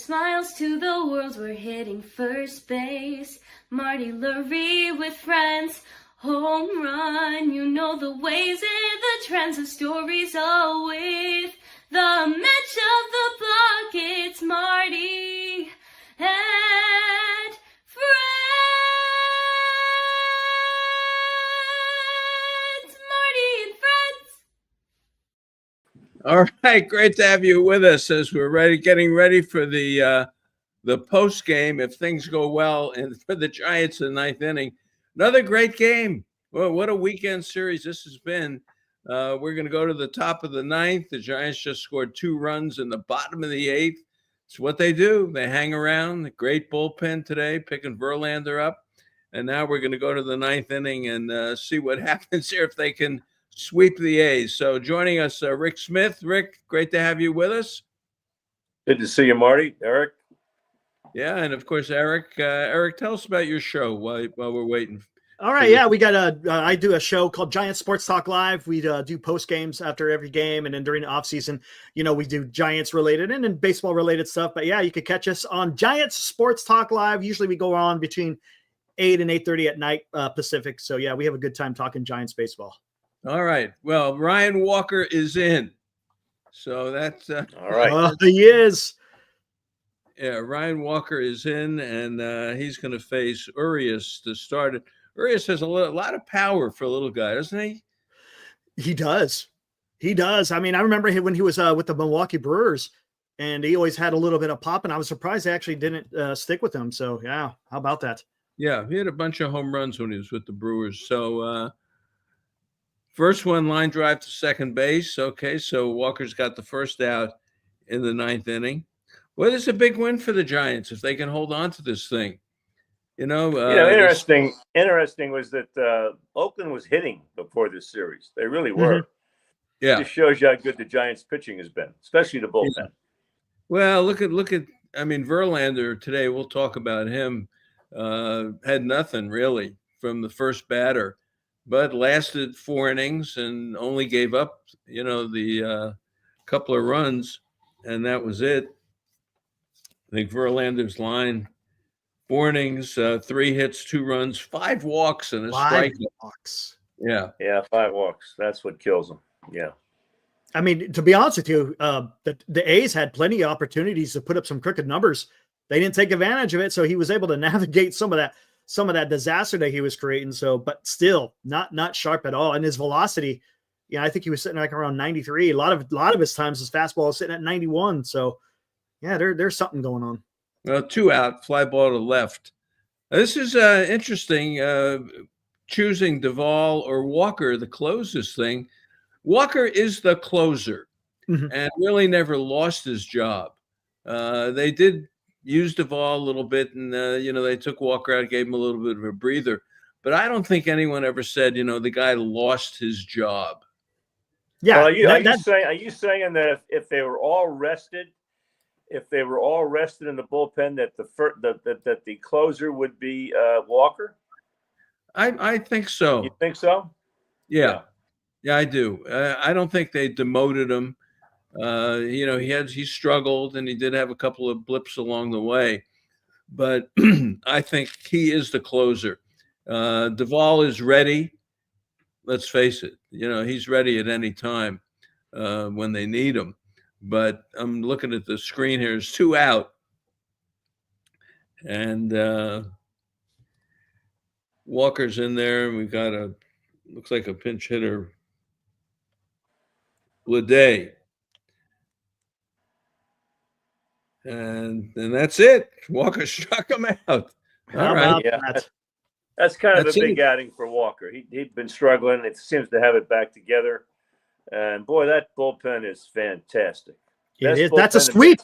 smiles to the world, we're hitting first base. Marty Lurie with friends, home run. You know the ways and the trends of stories all with the match of the block. It's Marty and Friends. Marty and Friends. All right, great to have you with us as we're getting ready for the post game. If things go well, and for the Giants in the ninth inning, another great game. Well, what a weekend series this has been. We're going to go to the top of the ninth. The Giants just scored 2 runs in the bottom of the 8th. It's what they do. They hang around. The great bullpen today, picking Verlander up, and now we're going to go to the ninth inning and see what happens here if they can sweep the A's. So joining us, Rick Smith. Rick, great to have you with us. Good to see you, Marty. Eric. Yeah, and of course, Eric. Eric, tell us about your show while we're waiting. All right, yeah, we got I do a show called Giants Sports Talk Live. We do post games after every game, and then during the off season, we do Giants related and then baseball related stuff. But yeah, you could catch us on Giants Sports Talk Live. Usually we go on between 8 and 8:30 at night Pacific. So yeah, we have a good time talking Giants baseball. All right. Well, Ryan Walker is in, so that's all right. He is. Yeah, Ryan Walker is in, and he's going to face Urias to start it. Urias has a lot of power for a little guy, doesn't he? He does. He does. I mean, I remember him when he was with the Milwaukee Brewers, and he always had a little bit of pop, and I was surprised they actually didn't stick with him. So, yeah, how about that? Yeah, he had a bunch of home runs when he was with the Brewers. So, first one, line drive to second base. Okay, so Walker's got the first out in the ninth inning. Well, this is a big win for the Giants if they can hold on to this thing. Interesting was that Oakland was hitting before this series. They really were. Mm-hmm. Yeah, it just shows you how good the Giants' pitching has been, especially the bullpen. Yeah. Well, look at. I mean, Verlander today. We'll talk about him. Had nothing really from the first batter, but lasted 4 innings and only gave up, the couple of runs, and that was it. I think Verlander's line. 4 innings, 3 hits, 2 runs, 5 walks, and a strikeout. 5 walks. Yeah. Yeah, 5 walks. That's what kills them. Yeah. I mean, to be honest with you, the A's had plenty of opportunities to put up some crooked numbers. They didn't take advantage of it, so he was able to navigate some of that disaster that he was creating. So, but still, not sharp at all. And his velocity, I think he was sitting like around 93. A lot of his times his fastball was sitting at 91. So, yeah, there's something going on. Well, 2 out, fly ball to left. This is interesting, choosing Duvall or Walker to close this thing. Walker is the closer and really never lost his job. They did use Duvall a little bit, and, they took Walker out, gave him a little bit of a breather. But I don't think anyone ever said, the guy lost his job. Yeah. Well, are you saying that if they were all rested, in the bullpen, that the closer would be Walker? I think so. You think so? Yeah, I do. I don't think they demoted him. He struggled, and he did have a couple of blips along the way, but I think he is the closer. Duvall is ready. Let's face it. He's ready at any time when they need him. But I'm looking at the screen here. There's 2 out. And Walker's in there. And we've got looks like a pinch hitter, Leday. And that's it. Walker struck him out. All right. Yeah, that's kind of a big outing for Walker. He'd been struggling. It seems to have it back together. And boy, that bullpen is fantastic. It is. That's a sweep.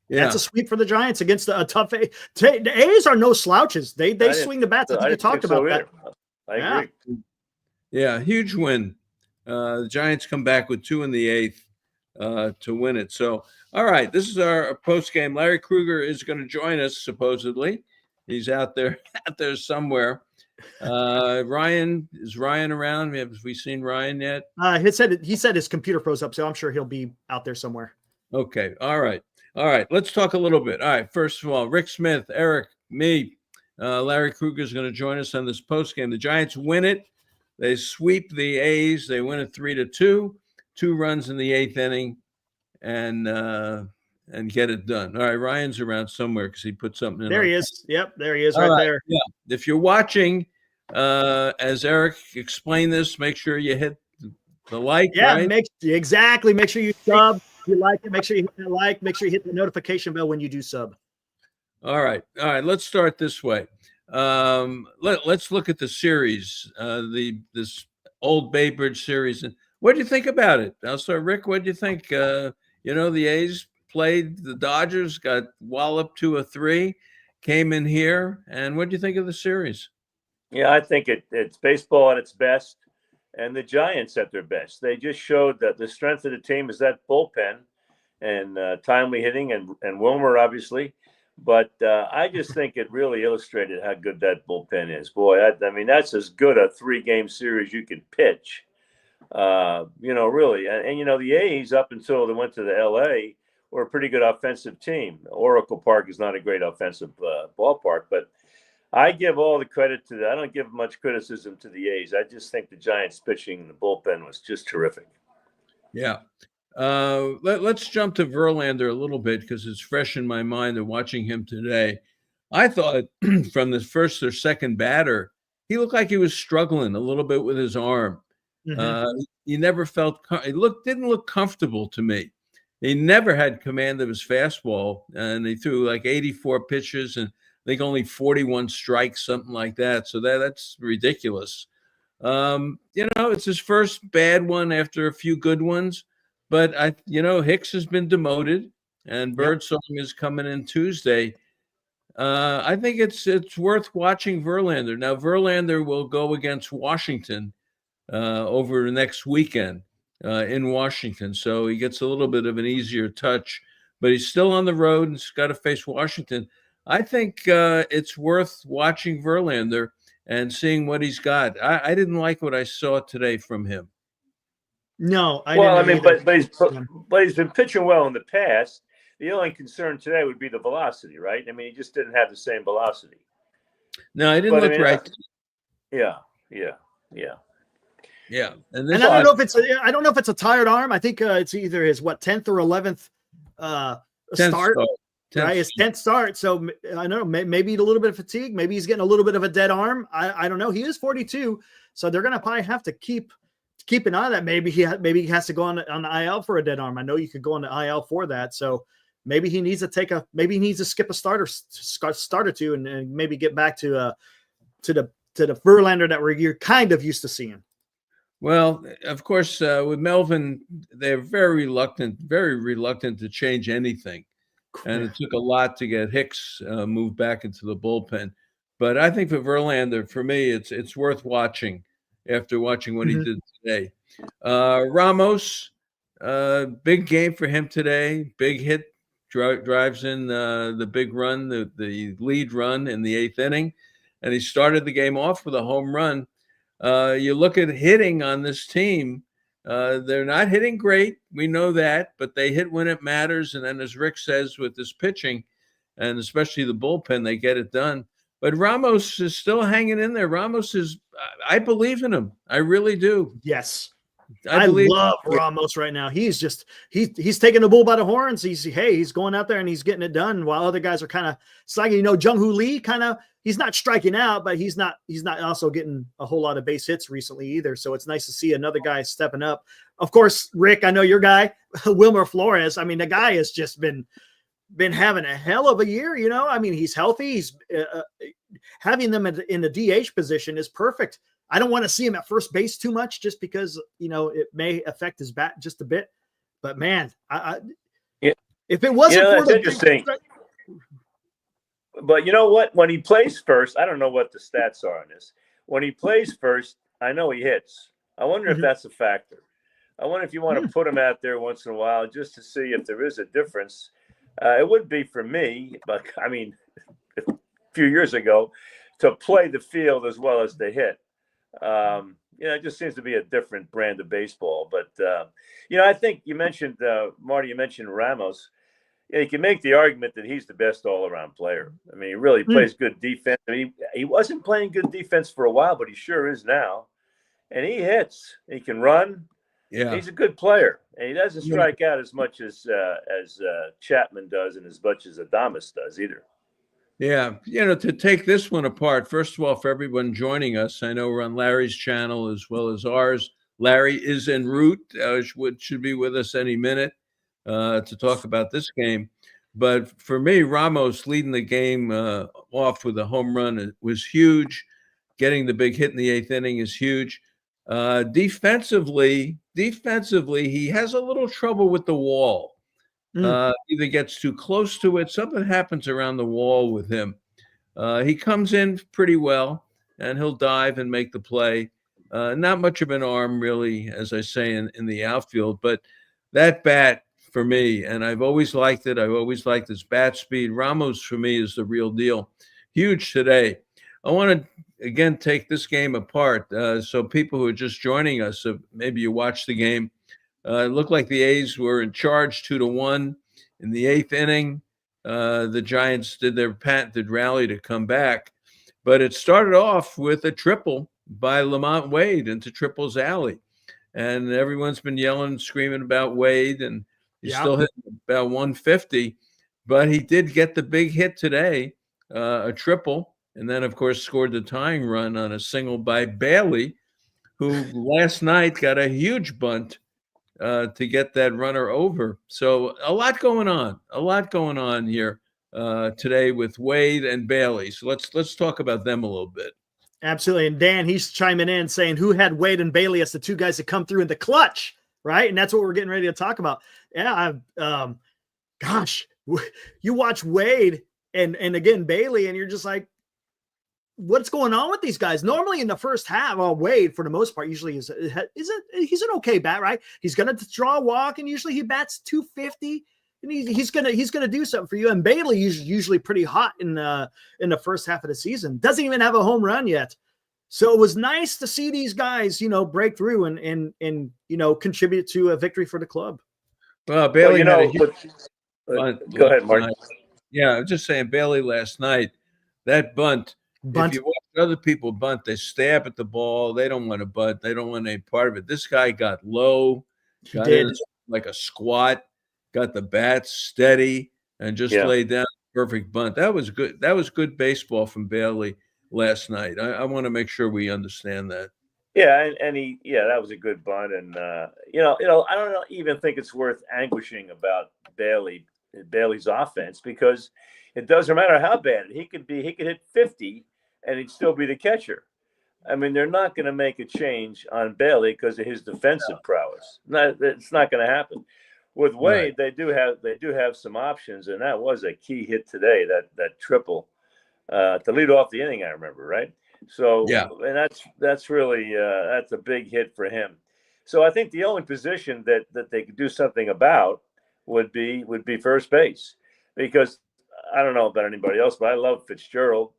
Yeah. That's a sweep for the Giants against a tough A. The A's are no slouches. They swing the bats. I think you talked about that. I agree. Yeah, huge win. The Giants come back with 2 in the 8th to win it. So, all right, this is our post game. Larry Krueger is going to join us. Supposedly, he's out there somewhere. Ryan, is Ryan around? Have we seen Ryan yet? He said his computer froze up, so I'm sure he'll be out there somewhere. Okay. All right. All right, let's talk a little bit. All right, first of all, Rick Smith, Eric, me, Larry Krueger is going to join us on this post game. The Giants win it. They sweep the A's. They win it 3-2. 2 runs in the 8th inning, and get it done. All right, Ryan's around somewhere because he put something in. There he is. Yep, there he is, All right there. Yeah. If you're watching, as Eric explained this, make sure you hit the like. Yeah, right? Make sure you sub. If you like it, make sure you hit the like. Make sure you hit the notification bell when you do sub. All right. Let's start this way. Let's look at the series, this old Bay Bridge series, and what do you think about it? I'll start, Rick. What do you think? The A's played the Dodgers, got walloped 2-3, came in here, and what do you think of the series? Yeah, I think it's baseball at its best, and the Giants at their best. They just showed that the strength of the team is that bullpen and timely hitting and Wilmer, obviously. But I just think it really illustrated how good that bullpen is. Boy, I mean, that's as good a 3-game series you can pitch, really. And the A's, up until they went to the L.A., were a pretty good offensive team. Oracle Park is not a great offensive ballpark, but I give all the credit to that. I don't give much criticism to the A's. I just think the Giants pitching in the bullpen was just terrific. Yeah. Let's jump to Verlander a little bit because it's fresh in my mind of watching him today. I thought from the first or second batter, he looked like he was struggling a little bit with his arm. Mm-hmm. He never felt didn't look comfortable to me. He never had command of his fastball, and he threw like 84 pitches and I think only 41 strikes, something like that. So that's ridiculous. It's his first bad one after a few good ones. But Hicks has been demoted, and Birdsong is coming in Tuesday. I think it's worth watching Verlander. Now Verlander will go against Washington over the next weekend in Washington, so he gets a little bit of an easier touch. But he's still on the road and he's got to face Washington. I think it's worth watching Verlander and seeing what he's got. I didn't like what I saw today from him. No, but he's been pitching well in the past. The only concern today would be the velocity, right? I mean, he just didn't have the same velocity. No, he didn't look right. Yeah. And I don't know if it's a tired arm. I think it's either his 10th or 11th start. Right, his 10th start. So I don't know, maybe a little bit of fatigue. Maybe he's getting a little bit of a dead arm. I don't know. He is 42, so they're gonna probably have to keep an eye on that. Maybe he has to go on the IL for a dead arm. I know you could go on the IL for that. So maybe he needs to skip a start or two and maybe get back to the Verlander that you're kind of used to seeing. Well, of course, with Melvin, they're very reluctant to change anything. And it took a lot to get Hicks moved back into the bullpen. But I think for Verlander, for me, it's worth watching after watching what he did today. Ramos, big game for him today. Big hit, drives in the big run, the lead run in the 8th inning. And he started the game off with a home run. You look at hitting on this team. They're not hitting great. We know that, but they hit when it matters. And then, as Rick says, with this pitching and especially the bullpen, they get it done. But Ramos is still hanging in there. I believe in him. I really do. Yes. I love Ramos right now. He's taking the bull by the horns. He's going out there and he's getting it done while other guys are kind of slacking. Jung-Hoo Lee he's not striking out, but he's not also getting a whole lot of base hits recently either. So it's nice to see another guy stepping up. Of course, Rick, I know your guy, Wilmer Flores. I mean, the guy has just been having a hell of a year. I mean, he's healthy. He's having them in the DH position is perfect. I don't want to see him at first base too much just because, it may affect his bat just a bit. But man, if it wasn't for the interesting. But you know what? When he plays first, I don't know what the stats are on this. When he plays first, I know he hits. I wonder if that's a factor. I wonder if you want to put him out there once in a while just to see if there is a difference. It would be for me, but I mean, a few years ago, to play the field as well as to hit. It just seems to be a different brand of baseball. But, I think you mentioned, Marty, you mentioned Ramos. Yeah, you can make the argument that he's the best all-around player. I mean, he really plays good defense. I mean, he wasn't playing good defense for a while, but he sure is now. And he hits. He can run. Yeah. He's a good player. And he doesn't strike out as much as Chapman does and as much as Adames does either. Yeah. To take this one apart, first of all, for everyone joining us, I know we're on Larry's channel as well as ours. Larry is en route, should be with us any minute to talk about this game. But for me, Ramos leading the game off with a home run was huge. Getting the big hit in the 8th inning is huge. Defensively, he has a little trouble with the wall. Either gets too close to it. Something happens around the wall with him. He comes in pretty well, and he'll dive and make the play. Not much of an arm, really, as I say, in the outfield. But that bat, for me, and I've always liked it. I've always liked his bat speed. Ramos, for me, is the real deal. Huge today. I want to, again, take this game apart. So people who are just joining us, maybe you watched the game, it looked like the A's were in charge 2-1 in the 8th inning. The Giants did their patented rally to come back. But it started off with a triple by Lamont Wade into Triple's alley. And everyone's been yelling and screaming about Wade, and he's still hitting about 150. But he did get the big hit today, a triple. And then, of course, scored the tying run on a single by Bailey, who last night got a huge bunt to get that runner over. So a lot going on here today with Wade and Bailey. So let's talk about them a little bit. Absolutely. And Dan, he's chiming in saying who had Wade and Bailey as the two guys that come through in the clutch, right? And that's what we're getting ready to talk about. Yeah, gosh, you watch Wade and again Bailey, and you're just like, what's going on with these guys? Normally in the first half, Wade, for the most part, usually he's an okay bat, right? He's going to draw a walk, and usually he bats 250, and he's gonna do something for you. And Bailey is usually pretty hot in the first half of the season. Doesn't even have a home run yet. So it was nice to see these guys, break through and contribute to a victory for the club. Well, Bailey had a huge bunt. Go ahead, Mark. Yeah, I was just saying, Bailey last night, that bunt. If you watch other people bunt, they stab at the ball. They don't want to bunt. They don't want any part of it. This guy got low, got in like a squat, got the bat steady, and just laid down a perfect bunt. That was good. That was good baseball from Bailey last night. I want to make sure we understand that. Yeah, and that was a good bunt. And I don't even think it's worth anguishing about Bailey's offense, because it doesn't matter how bad he could hit 50 and he'd still be the catcher. I mean, they're not going to make a change on Bailey because of his defensive prowess. It's not going to happen. With Wade, they do have some options, and that was a key hit today. That triple to lead off the inning, I remember, right? So and that's really that's a big hit for him. So I think the only position that they could do something about would be first base, because I don't know about anybody else, but I love Fitzgerald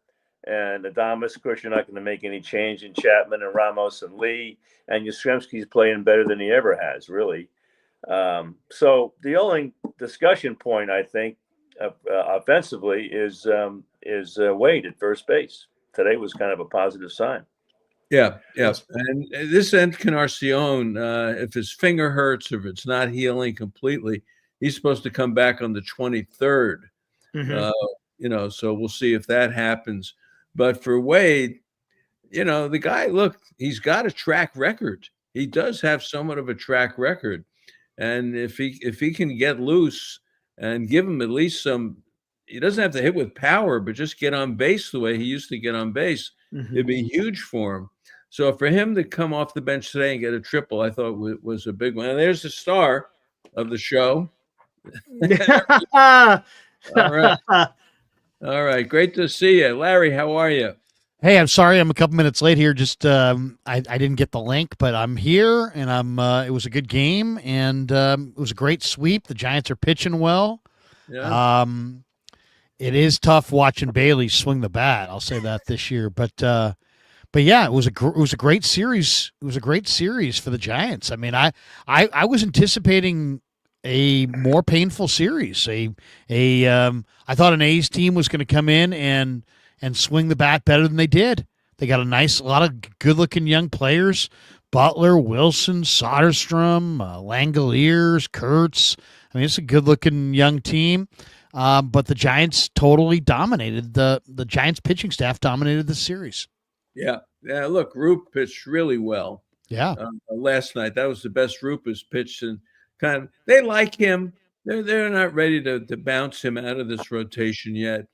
and Adames. Of course, you're not going to make any change in Chapman and Ramos and Lee, and Yastrzemski's playing better than he ever has, really. So the only discussion point, I think, offensively is Wade at first base. Today was kind of a positive sign. Yeah. And this Encarnacion, if his finger hurts, if it's not healing completely, he's supposed to come back on the 23rd. So we'll see if that happens. But for Wade, the guy, look, he's got a track record. He does have somewhat of a track record. And if he can get loose and give him at least some, he doesn't have to hit with power, but just get on base the way he used to get on base, it'd be huge for him. So for him to come off the bench today and get a triple, I thought was a big one. And there's the star of the show. All right. Great to see you. Larry, how are you? Hey, I'm sorry I'm a couple minutes late here. Just I didn't get the link, but I'm here, and it was a good game, and it was a great sweep. The Giants are pitching well. Yeah. It is tough watching Bailey swing the bat. I'll say that this year, but yeah, it was a great series. It was a great series for the Giants. I mean, I was anticipating a more painful series. I thought an A's team was going to come in and swing the bat better than they did. They got a lot of good-looking young players: Butler, Wilson, Soderstrom, Langoliers, Kurtz. I mean, it's a good-looking young team. But the Giants totally dominated. The Giants pitching staff dominated the series. Yeah. Look, Roop pitched really well. Yeah. Last night, that was the best Roop has pitched, and they like him. They're not ready to bounce him out of this rotation yet.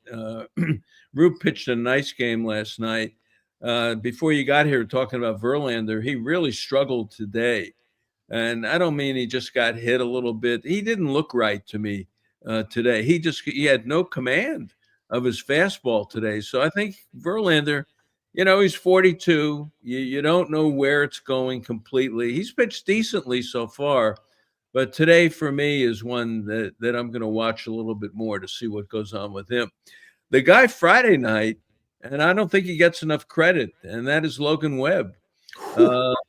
Roop pitched a nice game last night. Before you got here talking about Verlander, he really struggled today. And I don't mean he just got hit a little bit. He didn't look right to me today. He had no command of his fastball today. So I think Verlander, he's 42. You don't know where it's going completely. He's pitched decently so far. But today for me is one that I'm going to watch a little bit more to see what goes on with him. The guy Friday night, and I don't think he gets enough credit, and that is Logan Webb.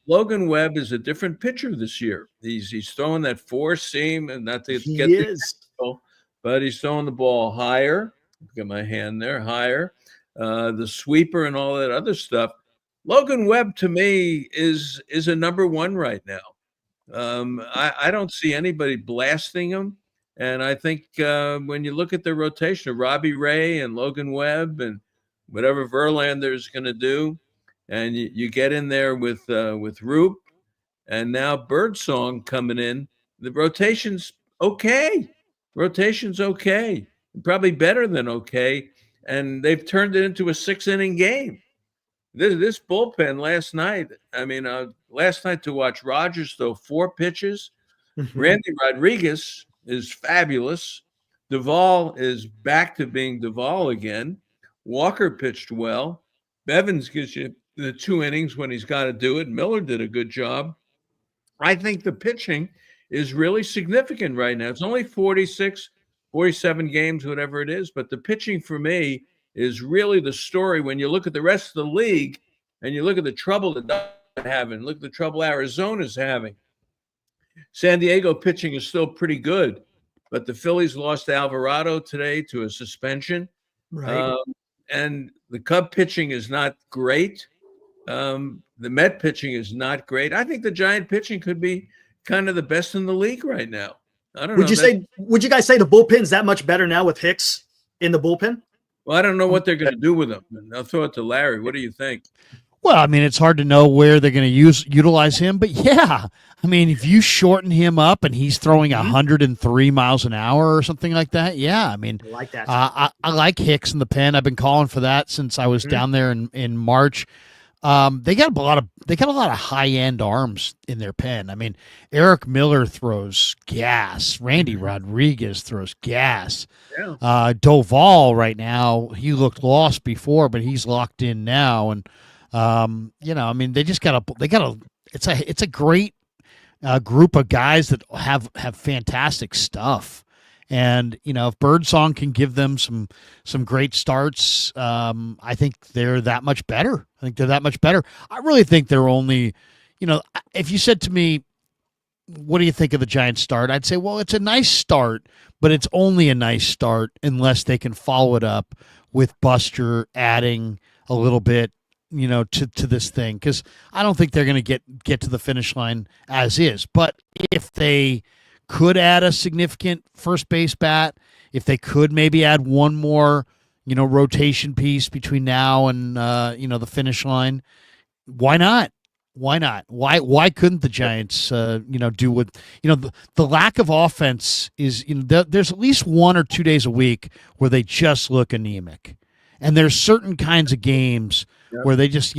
Logan Webb is a different pitcher this year. He's throwing that four seam, and not to get technical, but he's throwing the ball higher. Get my hand there, higher. The sweeper and all that other stuff. Logan Webb to me is a number one right now. I don't see anybody blasting him. And I think when you look at the rotation of Robbie Ray and Logan Webb and whatever Verlander is going to do, and you get in there with Roop and now Birdsong coming in, the rotation's okay. Rotation's okay. Probably better than okay. And they've turned it into a 6-inning game. This bullpen last night, last night to watch Rogers throw 4 pitches. Randy Rodriguez is fabulous. Duvall is back to being Duvall again. Walker pitched well. Bevins gives you the 2 innings when he's got to do it. Miller did a good job. I think the pitching is really significant right now. It's only 46, 47 games, whatever it is. But the pitching for me is really the story. When you look at the rest of the league and you look at the trouble that they're having, look at the trouble Arizona's having. San Diego pitching is still pretty good, but the Phillies lost Alvarado today to a suspension. Right. And the Cub pitching is not great. The Met pitching is not great. I think the Giant pitching could be kind of the best in the league right now. I don't know. Would you guys say the bullpen's that much better now with Hicks in the bullpen? Well, I don't know what they're going to do with him. I'll throw it to Larry. What do you think? Well, I mean, it's hard to know where they're going to utilize him, but yeah, I mean, if you shorten him up and he's throwing 103 miles an hour or something like that, yeah, I mean, I like that. I like Hicks in the pen. I've been calling for that since I was down there in March. They got a lot of high end arms in their pen. I mean, Eric Miller throws gas. Randy Rodriguez throws gas. Yeah. Doval right now, he looked lost before, but he's locked in now. And I mean, it's a great group of guys that have fantastic stuff. And, if Birdsong can give them some great starts, I think they're that much better. I really think they're only, if you said to me, what do you think of the Giants start? I'd say, well, it's a nice start, but it's only a nice start unless they can follow it up with Buster adding a little bit, to this thing. Because I don't think they're going to get to the finish line as is. But if they could add a significant first base bat, if they could maybe add one more, rotation piece between now and the finish line, why not? Why couldn't the Giants do what the lack of offense is? There's at least 1 or 2 days a week where they just look anemic, and there's certain kinds of games where they just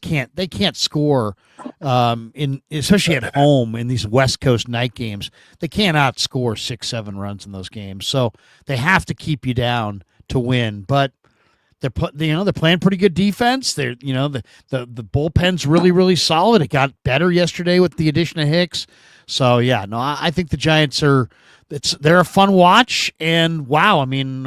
can't score, especially at home in these West Coast night games. They can't outscore 6-7 runs in those games, so they have to keep you down to win. But they're playing pretty good defense. The bullpen's really, really solid. It got better yesterday with the addition of Hicks. So yeah, no, I think the Giants they're a fun watch. And wow, I mean,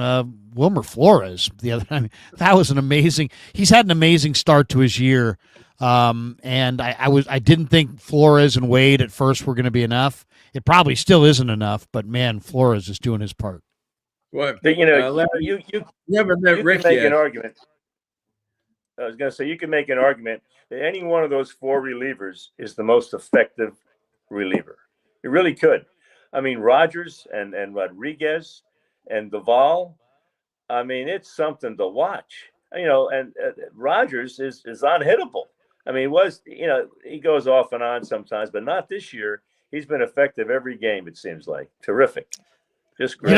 Wilmer Flores that was an amazing. He's had an amazing start to his year. And I didn't think Flores and Wade at first were going to be enough. It probably still isn't enough, but man, Flores is doing his part. What? But, Larry, you never met can Rick make yet. an argument. I was going to say, you can make an argument that any one of those four relievers is the most effective reliever. You really could. I mean, Rogers and Rodriguez and Duvall, I mean, it's something to watch. And Rogers is unhittable. I mean, he goes off and on sometimes, but not this year. He's been effective every game, it seems like. Terrific. Just great.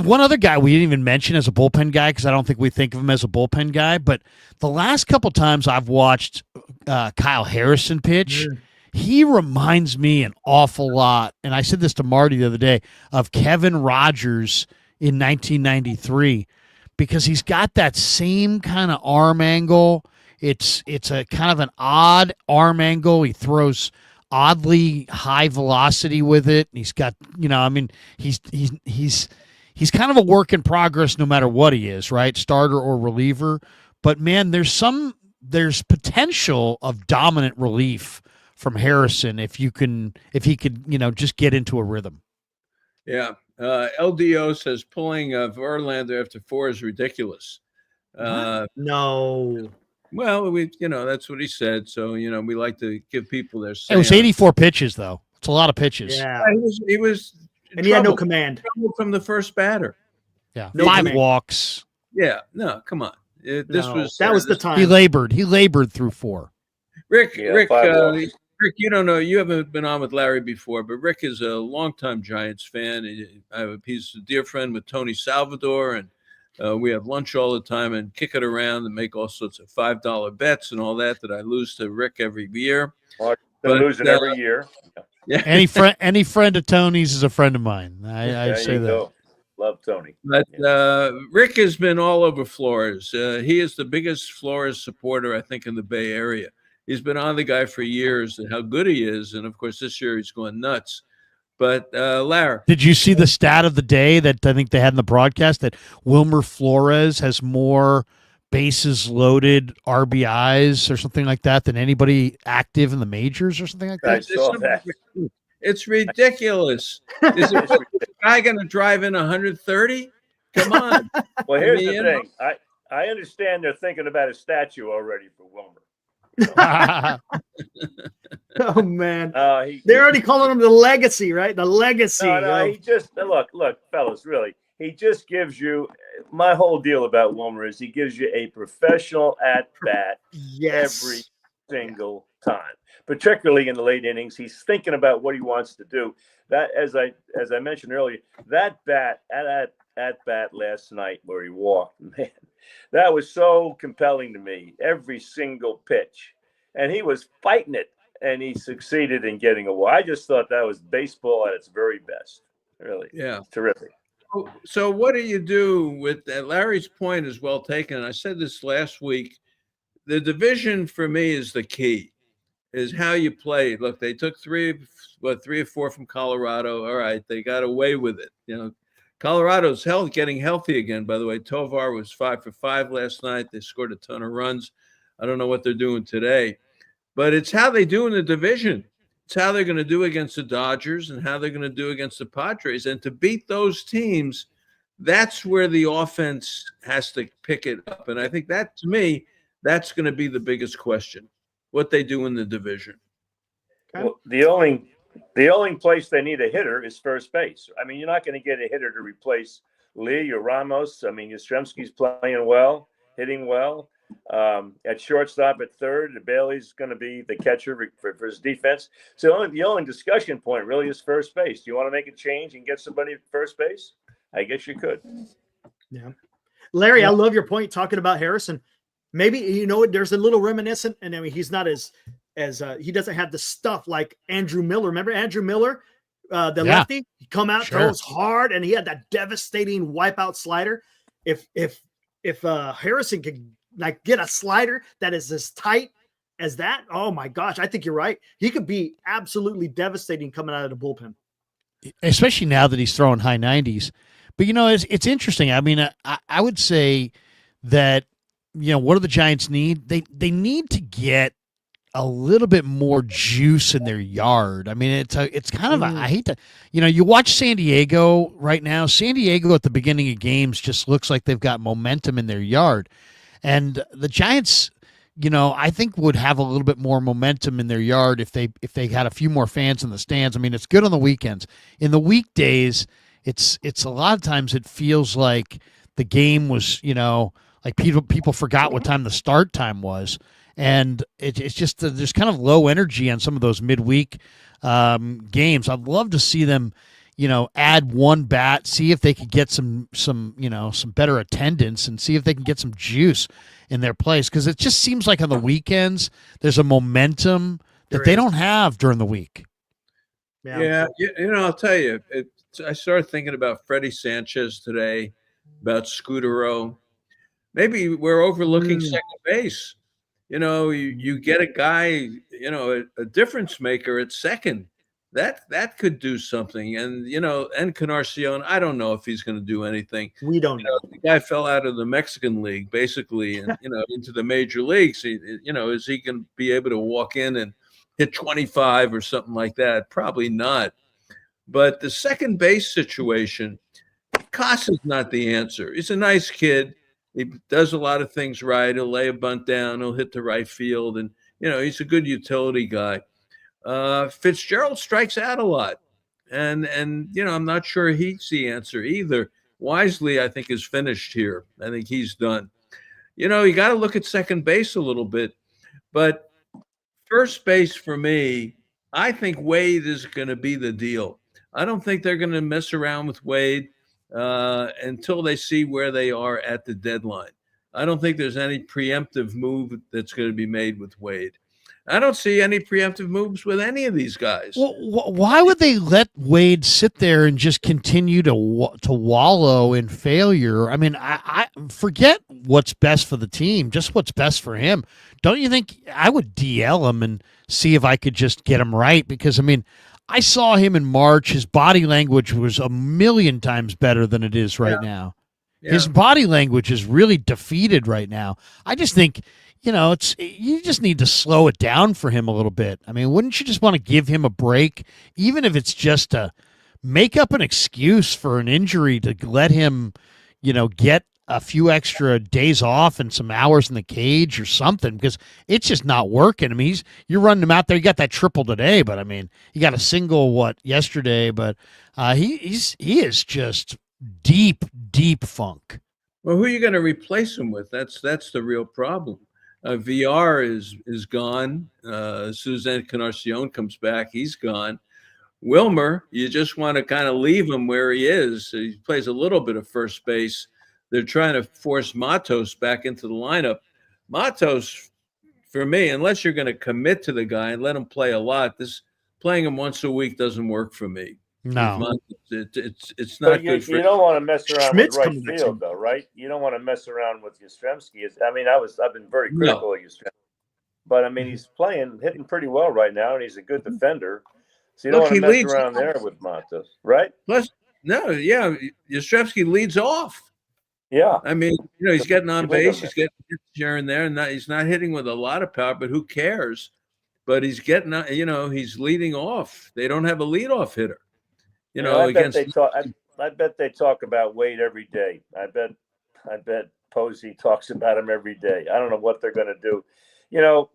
One other guy we didn't even mention as a bullpen guy, because I don't think we think of him as a bullpen guy, but the last couple times I've watched Kyle Harrison pitch, he reminds me an awful lot, and I said this to Marty the other day, of Kevin Rogers in 1993, because he's got that same kind of arm angle. It's a kind of an odd arm angle. He throws oddly high velocity with it. He's got, he's kind of a work in progress no matter what he is, right? Starter or reliever. But man, there's potential of dominant relief from Harrison if he could, just get into a rhythm. Yeah. LDO says pulling Verlander after 4 is ridiculous. No. Well, that's what he said. So, we like to give people their say. It was 84 pitches, though. It's a lot of pitches. Yeah. He was and he had no command. From the first batter. Yeah. No 5 command. walks. Yeah. No, come on. That was the time. He labored through 4. Rick, walks. Rick, you don't know. You haven't been on with Larry before, but Rick is a longtime Giants fan. He's a dear friend with Tony Salvador, and we have lunch all the time and kick it around and make all sorts of $5 bets and all that I lose to Rick every year. Losing every year. Yeah. Any friend of Tony's is a friend of mine. I say that. Go. Love Tony. But Rick has been all over Flores. He is the biggest Flores supporter, I think, in the Bay Area. He's been on the guy for years and how good he is. And, of course, this year he's going nuts. But, Larry. Did you see the stat of the day that I think they had in the broadcast that Wilmer Flores has more bases loaded RBIs or something like that than anybody active in the majors or something like that? I saw that. It's ridiculous. Is the guy going to drive in 130? Come on. Well, here's the thing. I understand they're thinking about a statue already for Wilmer. Oh man, they're already calling him the legacy, right? The legacy. No, he just look, fellas. Really, he just gives you. My whole deal about Wilmer is he gives you a professional at bat every single time. Particularly in the late innings, he's thinking about what he wants to do. That, as I mentioned earlier, that at bat last night where he walked, man, that was so compelling to me. Every single pitch, and he was fighting it, and he succeeded in getting a walk. I just thought that was baseball at its very best. Really, yeah, terrific. So what do you do with that? Larry's point is well taken. And I said this last week. The division for me is the key. Is how you play. Look, they took 3 or 4 from Colorado. All right, they got away with it. Colorado's getting healthy again. By the way, Tovar was 5 for 5 last night. They scored a ton of runs. I don't know what they're doing today, but it's how they do in the division. It's how they're going to do against the Dodgers and how they're going to do against the Padres. And to beat those teams, that's where the offense has to pick it up. And I think that, to me, that's going to be the biggest question. What they do in the division. Well, the only place they need a hitter is first base. I mean, you're not going to get a hitter to replace Lee or Ramos. I mean, Yastrzemski's playing well, hitting well. At shortstop, at third, Bailey's going to be the catcher for his defense. So the only discussion point really is first base. Do you want to make a change and get somebody at first base? I guess you could. Yeah, Larry, I love your point talking about Harrison. Maybe, there's a little reminiscent, and I mean, he's not as he doesn't have the stuff like Andrew Miller. Remember Andrew Miller, lefty? He come out, throws hard, and he had that devastating wipeout slider. If Harrison could get a slider that is as tight as that, oh my gosh, I think you're right. He could be absolutely devastating coming out of the bullpen, especially now that he's throwing high 90s. But it's interesting. I mean, I would say that. What do the Giants need? They need to get a little bit more juice in their yard. I mean, it's kind of I hate to, you watch San Diego right now. San Diego at the beginning of games just looks like they've got momentum in their yard, and the Giants, I think would have a little bit more momentum in their yard if they had a few more fans in the stands. I mean, it's good on the weekends. In the weekdays, it's a lot of times it feels like the game was, like people forgot what time the start time was, and it's just there's kind of low energy on some of those midweek games. I'd love to see them, add one bat, see if they could get some better attendance, and see if they can get some juice in their place, because it just seems like on the weekends there's a momentum that they don't have during the week. Yeah, I'll tell you, I started thinking about Freddie Sanchez today, about Scudero. Maybe we're overlooking second base. You get a guy, a difference maker at second. That could do something. And, Encarnacion, I don't know if he's going to do anything. We don't know. The guy fell out of the Mexican League, basically, and, into the major leagues. Is he going to be able to walk in and hit 25 or something like that? Probably not. But the second base situation, Casa's not the answer. He's a nice kid. He does a lot of things right. He'll lay a bunt down. He'll hit the right field. And, he's a good utility guy. Fitzgerald strikes out a lot. And I'm not sure he's the answer either. Wisely, I think, is finished here. I think he's done. You got to look at second base a little bit. But first base for me, I think Wade is going to be the deal. I don't think they're going to mess around with Wade until they see where they are at the deadline. I don't think there's any preemptive move that's going to be made with Wade. I don't see any preemptive moves with any of these guys. Well, why would they let Wade sit there and just continue to wallow in failure? I mean, I forget what's best for the team, just what's best for him. Don't you think I would DL him and see if I could just get him right? Because, I mean, I saw him in March. His body language was a million times better than it is right now. Yeah. His body language is really defeated right now. I just think, you just need to slow it down for him a little bit. I mean, wouldn't you just want to give him a break, even if it's just to make up an excuse for an injury to let him, get a few extra days off and some hours in the cage or something, because it's just not working. I mean, you're running him out there. You got that triple today, but I mean, you got a single yesterday, but he is just deep funk. Well, who are you going to replace him with? That's the real problem. VR is gone. As soon as Encarnacion comes back, he's gone. Wilmer, you just want to kind of leave him where he is. He plays a little bit of first base. They're trying to force Matos back into the lineup. Matos, for me, unless you're going to commit to the guy and let him play a lot, playing him once a week doesn't work for me. No, it's not good. You don't want to mess around with right field, though, right? You don't want to mess around with Yastrzemski. I mean, I've been very critical of Yastrzemski, but I mean, he's hitting pretty well right now, and he's a good defender. So you don't want to mess around there with Matos, right? Plus, Yastrzemski leads off. Yeah, I mean, he's getting on base, he's getting here and there, and he's not hitting with a lot of power, but who cares? But he's getting, he's leading off. They don't have a leadoff hitter. I bet they talk about Wade every day. I bet Posey talks about him every day. I don't know what they're going to do.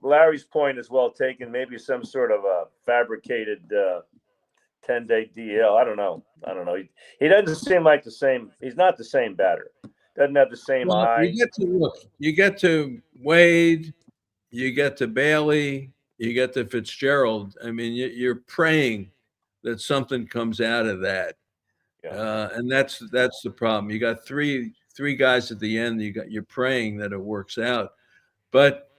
Larry's point is well taken. Maybe some sort of a fabricated 10-day DL. I don't know. He doesn't seem like the same. He's not the same batter. Doesn't have the same eye. You get to Wade, you get to Bailey, you get to Fitzgerald. I mean, you're praying that something comes out of that. Yeah. And that's the problem. You got three guys at the end. You're praying that it works out. But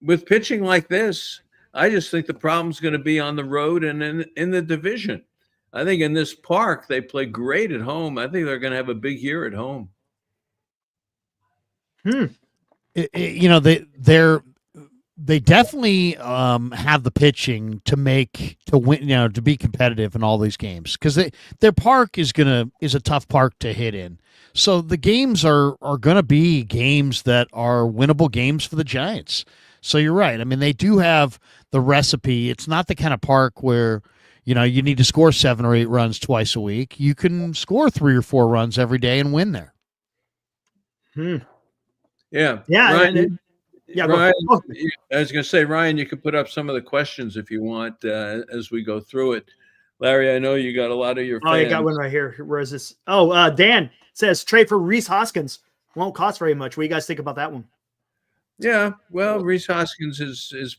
with pitching like this, I just think the problem's going to be on the road and in the division. I think in this park, they play great at home. I think they're going to have a big year at home. They definitely have the pitching to win, to be competitive in all these games, because their park is a tough park to hit in. So the games are going to be games that are winnable games for the Giants. So you're right. I mean, they do have the recipe. It's not the kind of park where, you need to score 7 or 8 runs twice a week. You can score 3 or 4 runs every day and win there. Yeah. Ryan, Ryan, I was going to say, Ryan, you can put up some of the questions if you want as we go through it. Larry, I know you got a lot of your fans. Oh, you got one right here. Where is this? Oh, Dan says trade for Rhys Hoskins. Won't cost very much. What do you guys think about that one? Yeah, well, Rhys Hoskins is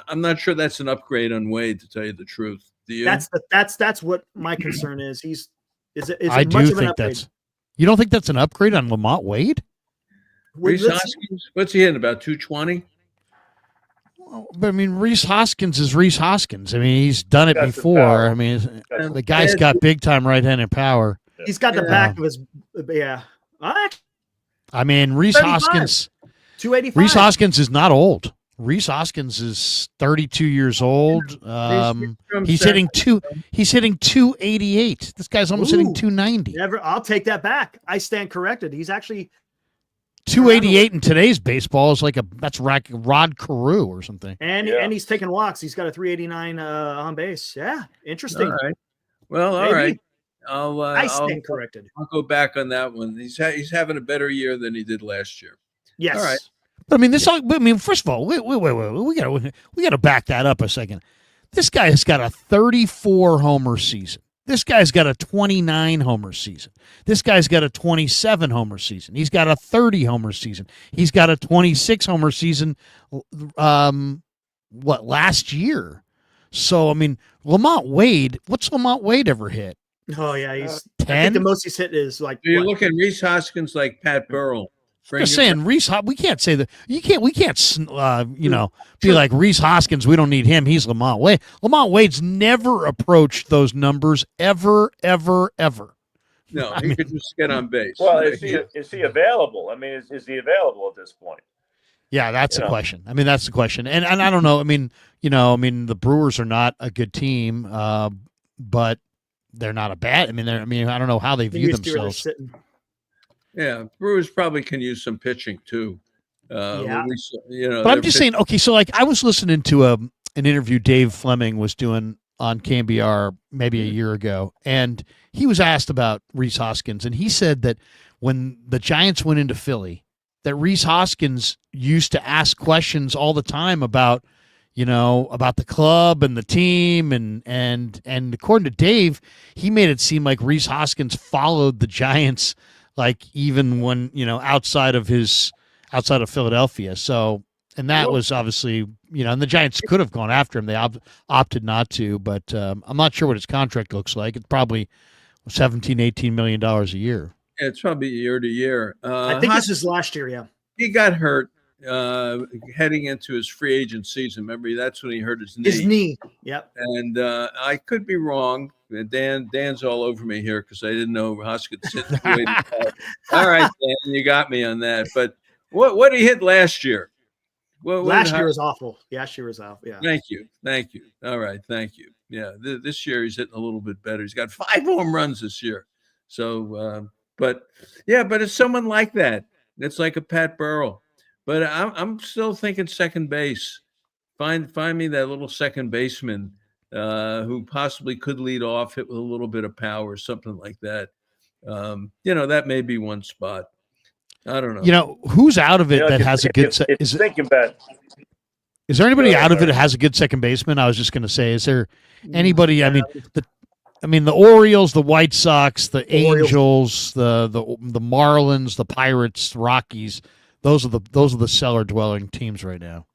I'm not sure that's an upgrade on Wade, to tell you the truth. Do you? That's what my concern is. I do think that's. You don't think that's an upgrade on Lamont Wade? Rhys Hoskins, what's he hitting, about 220? But I mean, Rhys Hoskins is Rhys Hoskins. I mean, he's done it before. I mean, the guy's got big time right-handed power. He's got the back of his I mean, Rhys Hoskins. 285. Rhys Hoskins is not old. Rhys Hoskins is 32 years old. He's hitting 288. This guy's almost hitting 290. I'll take that back. I stand corrected. He's actually 288 in today's baseball is that's Rod Carew or something. And he's taking walks. He's got a 389 on base. Yeah, interesting. All right. Well, all right. I stand corrected. I'll go back on that one. He's having a better year than he did last year. Yes. All right. But I mean, first of all, wait. We gotta back that up a second. This guy has got a 34 homer season. This guy's got a 29 homer season. This guy's got a 27 homer season. He's got a 30 homer season. He's got a 26 homer season. Last year? So I mean, Lamont Wade. What's Lamont Wade ever hit? Oh yeah, he's 10. I think the most he's hit is like. You're looking Rhys Hoskins like Pat Burrell. Just saying, Rhys. We can't say that. We can't. Be like Rhys Hoskins. We don't need him. He's Lamont Wade. Lamont Wade's never approached those numbers ever. No, he could just get on base. Well, is he available? I mean, is he available at this point? Yeah, that's the question. I mean, that's the question. And I don't know. I mean, the Brewers are not a good team, but they're not a bad. I mean, I don't know how they view themselves. Yeah, Brewers probably can use some pitching too. But I'm just saying. Okay, so I was listening to an interview Dave Fleming was doing on KBR maybe a year ago, and he was asked about Rhys Hoskins, and he said that when the Giants went into Philly, that Rhys Hoskins used to ask questions all the time about the club and the team, and according to Dave, he made it seem like Rhys Hoskins followed the Giants. Like even when, outside of Philadelphia. So, and that was obviously, and the Giants could have gone after him. They opted not to, but I'm not sure what his contract looks like. It's probably $17-18 million a year. Yeah, it's probably year to year. I think this is last year. Yeah. He got hurt heading into his free agent season. Remember, that's when he hurt his knee. His knee. Yep. And I could be wrong. Dan's all over me here because I didn't know Hoskins hit the way to All right, Dan, you got me on that. But what did he hit last year? Last year was awful. Last year was awful. Yeah. Thank you. All right, thank you. Yeah, this year he's hitting a little bit better. He's got 5 home runs this year. So, but it's someone like that. It's like a Pat Burrell. But I'm still thinking second base. Find me that little second baseman. Who possibly could lead off, hit with a little bit of power, something like that. That may be one spot. I don't know. Who's out of it that has a good? Is there anybody out of it that has a good second baseman? I was just going to say, is there anybody? I mean, the Orioles, the White Sox, the Angels, the Marlins, the Pirates, the Rockies. Those are the cellar dwelling teams right now.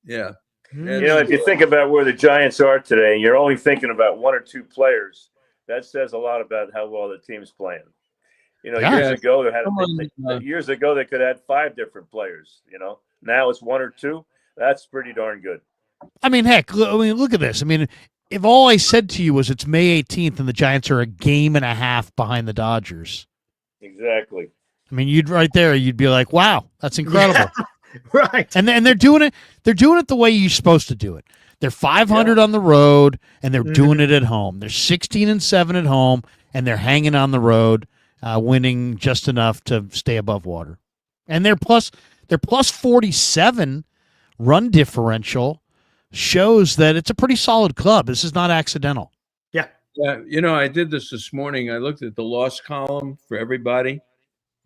Yeah. If you think about where the Giants are today, and you're only thinking about 1 or 2 players, that says a lot about how well the team's playing. Years ago they could have had 5 different players. Now it's 1 or 2. That's pretty darn good. I mean, heck, look at this. I mean, if all I said to you was it's May 18th and the Giants are a game and a half behind the Dodgers. Exactly. I mean, you'd be like, wow, that's incredible. Yeah. Right. And they're doing it the way you're supposed to do it. They're 500 on the road and they're doing it at home. They're 16-7 at home and they're hanging on the road, winning just enough to stay above water. And they're plus 47 run differential shows that it's a pretty solid club. This is not accidental. Yeah. Yeah, I did this morning. I looked at the loss column for everybody.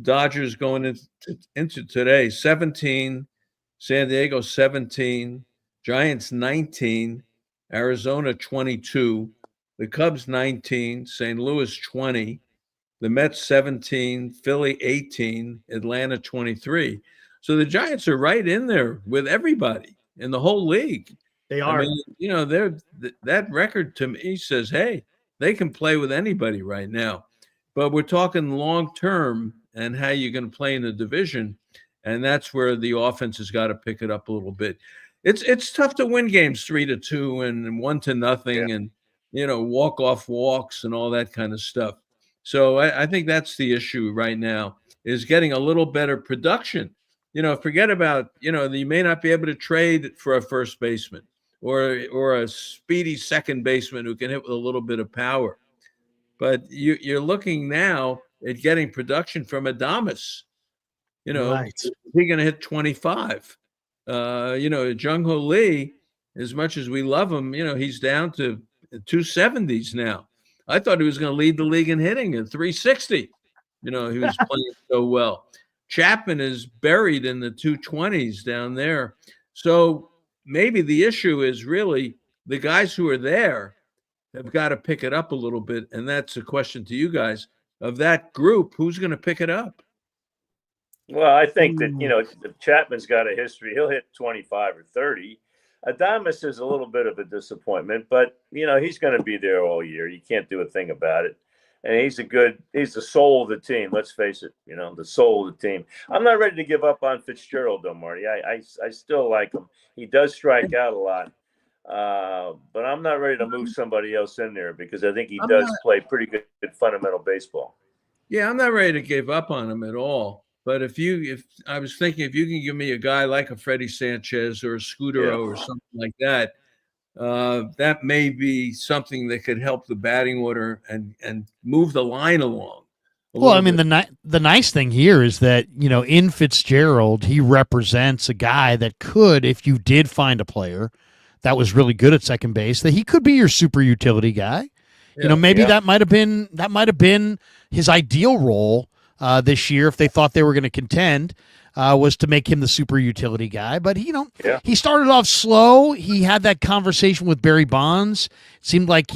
Dodgers going into today, 17, San Diego 17, Giants 19, Arizona 22, the Cubs 19, St. Louis 20, the Mets 17, Philly 18, Atlanta 23. So the Giants are right in there with everybody in the whole league. They are. I mean, that record to me says, hey, they can play with anybody right now. But we're talking long term and how you're going to play in the division, and that's where the offense has got to pick it up a little bit. It's tough to win games 3-2 and 1-0, and walk off walks and all that kind of stuff. So I think that's the issue right now, is getting a little better production. Forget about you may not be able to trade for a first baseman or a speedy second baseman who can hit with a little bit of power. But you're looking now at getting production from Adames. Right. Is he going to hit 25? Jung-Ho Lee, as much as we love him, he's down to 270s now. I thought he was going to lead the league in hitting at 360. He was playing so well. Chapman is buried in the 220s down there. So maybe the issue is really the guys who are there have got to pick it up a little bit. And that's a question to you guys. Of that group, who's going to pick it up? Well, I think that, Chapman's got a history. He'll hit 25 or 30. Adames is a little bit of a disappointment, but, he's going to be there all year. You can't do a thing about it. And he's the soul of the team. Let's face it, the soul of the team. I'm not ready to give up on Fitzgerald, though, Marty. I still like him. He does strike out a lot. But I'm not ready to move somebody else in there because I think he does play pretty good fundamental baseball. Yeah, I'm not ready to give up on him at all. But if I was thinking, if you can give me a guy like a Freddie Sanchez or a Scudero or something like that, that may be something that could help the batting order and move the line along. Well, I mean, the nice thing here is that, in Fitzgerald, he represents a guy that could, if you did find a player that was really good at second base, that he could be your super utility guy. Yeah, maybe that might have been his ideal role this year if they thought they were going to contend, was to make him the super utility guy. But he started off slow. He had that conversation with Barry Bonds. It seemed like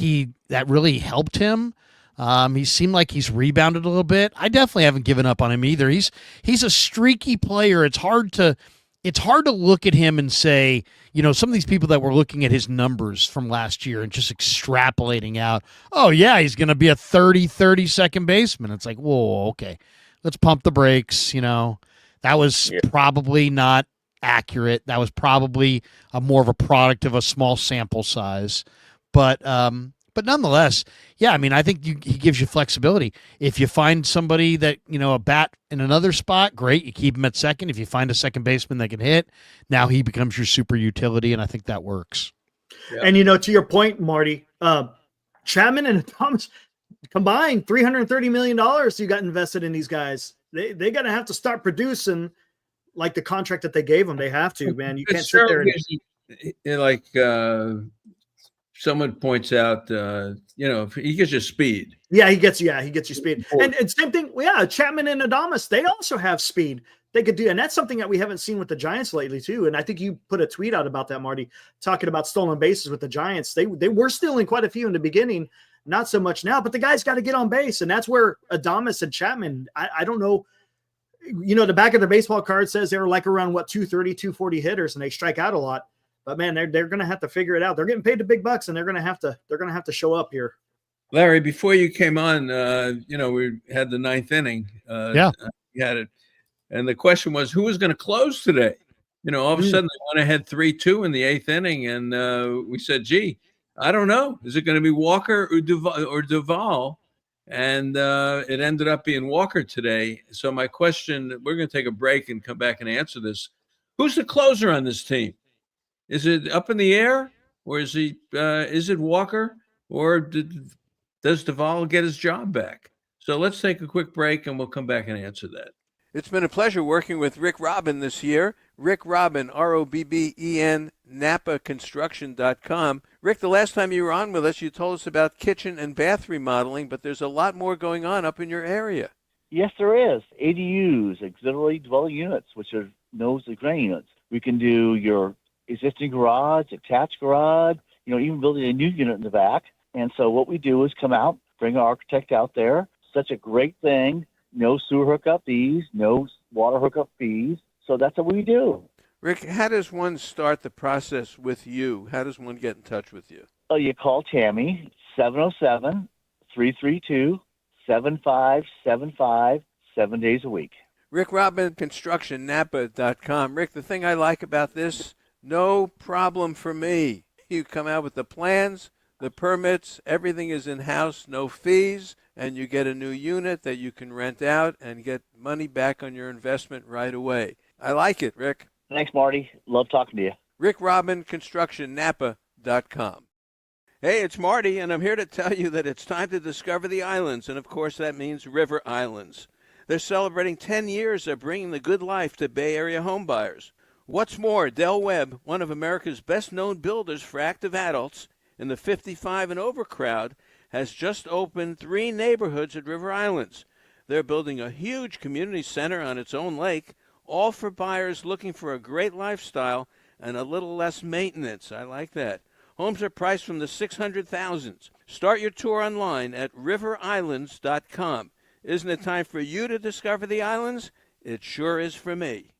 that really helped him. He seemed like he's rebounded a little bit. I definitely haven't given up on him either. He's a streaky player. It's hard to look at him and say, some of these people that were looking at his numbers from last year and just extrapolating out, oh, yeah, he's going to be a 30 second baseman. It's like, whoa, okay, let's pump the brakes. That was probably not accurate. That was probably more of a product of a small sample size. But nonetheless, yeah, I mean, I think he gives you flexibility. If you find somebody that, a bat in another spot, great. You keep him at second. If you find a second baseman that can hit, now he becomes your super utility, and I think that works. Yeah. And, to your point, Marty, Chapman and Thomas combined $330 million you got invested in these guys. They got to have to start producing like the contract that they gave them. They have to, man. You can't sit there and someone points out, he gets you speed. Yeah, he gets you speed. And same thing, Chapman and Adames, they also have speed. They could do, and that's something that we haven't seen with the Giants lately too. And I think you put a tweet out about that, Marty, talking about stolen bases with the Giants. They were stealing quite a few in the beginning, not so much now, but the guys got to get on base. And that's where Adames and Chapman, I don't know, the back of their baseball card says they were like around 230, 240 hitters, and they strike out a lot. But man, they're going to have to figure it out. They're getting paid the big bucks, and they're going to have to show up here. Larry, before you came on, we had the ninth inning. We had it, and the question was who was going to close today. All of a sudden they went ahead 3-2 in the eighth inning, and we said, "Gee, I don't know. Is it going to be Walker or Duvall?" And it ended up being Walker today. So my question: we're going to take a break and come back and answer this. Who's the closer on this team? Is it up in the air, or is it Walker, or does Duvall get his job back? So let's take a quick break, and we'll come back and answer that. It's been a pleasure working with Rick Robin this year. Rick Robin, ROBBEN, NapaConstruction.com. Rick, the last time you were on with us, you told us about kitchen and bath remodeling, but there's a lot more going on up in your area. Yes, there is. ADUs, auxiliary dwelling units, which are nose to ground units. We can do your existing garage, attached garage, even building a new unit in the back. And so what we do is come out, bring our architect out there. Such a great thing. No sewer hookup fees, no water hookup fees. So that's what we do. Rick, how does one start the process with you? How does one get in touch with you? Oh, you call Tammy, 707-332-7575, 7 days a week. Rick Robin, ConstructionNapa.com. Rick, the thing I like about this, no problem for me. You come out with the plans, the permits, everything is in-house, no fees, and you get a new unit that you can rent out and get money back on your investment right away. I like it, Rick. Thanks, Marty. Love talking to you. Rick Robin, ConstructionNapa.com. Hey, it's Marty, and I'm here to tell you that it's time to discover the islands, and of course that means River Islands. They're celebrating 10 years of bringing the good life to Bay Area homebuyers. What's more, Del Webb, one of America's best-known builders for active adults in the 55 and over crowd, has just opened 3 neighborhoods at River Islands. They're building a huge community center on its own lake, all for buyers looking for a great lifestyle and a little less maintenance. I like that. Homes are priced from the 600,000s. Start your tour online at riverislands.com. Isn't it time for you to discover the islands? It sure is for me.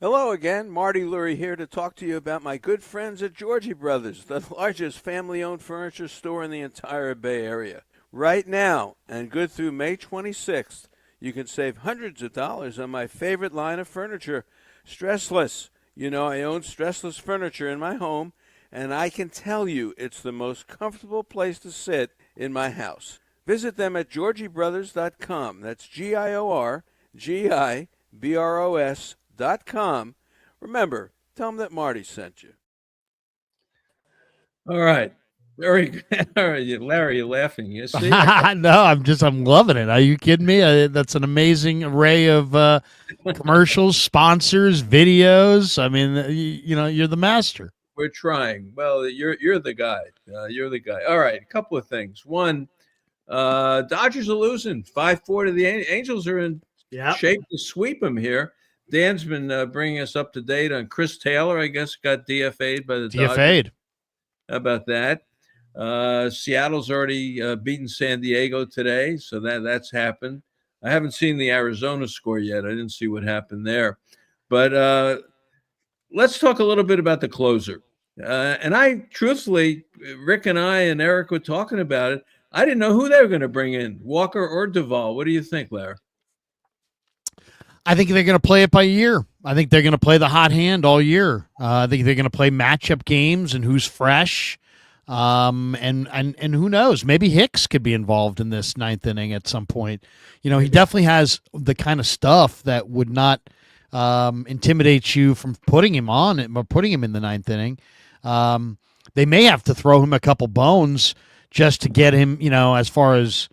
Hello again, Marty Lurie here to talk to you about my good friends at Georgie Brothers, the largest family-owned furniture store in the entire Bay Area. Right now, and good through May 26th, you can save hundreds of dollars on my favorite line of furniture, Stressless. You know, I own Stressless furniture in my home, and I can tell you it's the most comfortable place to sit in my house. Visit them at georgiebrothers.com. That's GIORGIBROS.com. Remember, tell them that Marty sent you. All right. Very good. All right, Larry, you're laughing. You see? No, I'm loving it. Are you kidding me? That's an amazing array of commercials, sponsors, videos. I mean, you're the master. We're trying. Well, you're the guy. You're the guy. All right, a couple of things. One, Dodgers are losing 5-4 to the Angels. Are in shape to sweep them here. Dan's been bringing us up to date on Chris Taylor. I guess got DFA'd by the Dodgers. How about that? Seattle's already beaten San Diego today, so that's happened. I haven't seen the Arizona score yet. I didn't see what happened there. But let's talk a little bit about the closer. And I, truthfully, Rick and I and Eric were talking about it. I didn't know who they were going to bring in, Walker or Duvall. What do you think, Larry? I think they're going to play it by year. I think they're going to play the hot hand all year. I think they're going to play matchup games and who's fresh. And who knows? Maybe Hicks could be involved in this ninth inning at some point. He definitely has the kind of stuff that would not intimidate you from putting him on it or putting him in the ninth inning. They may have to throw him a couple bones just to get him, as far as,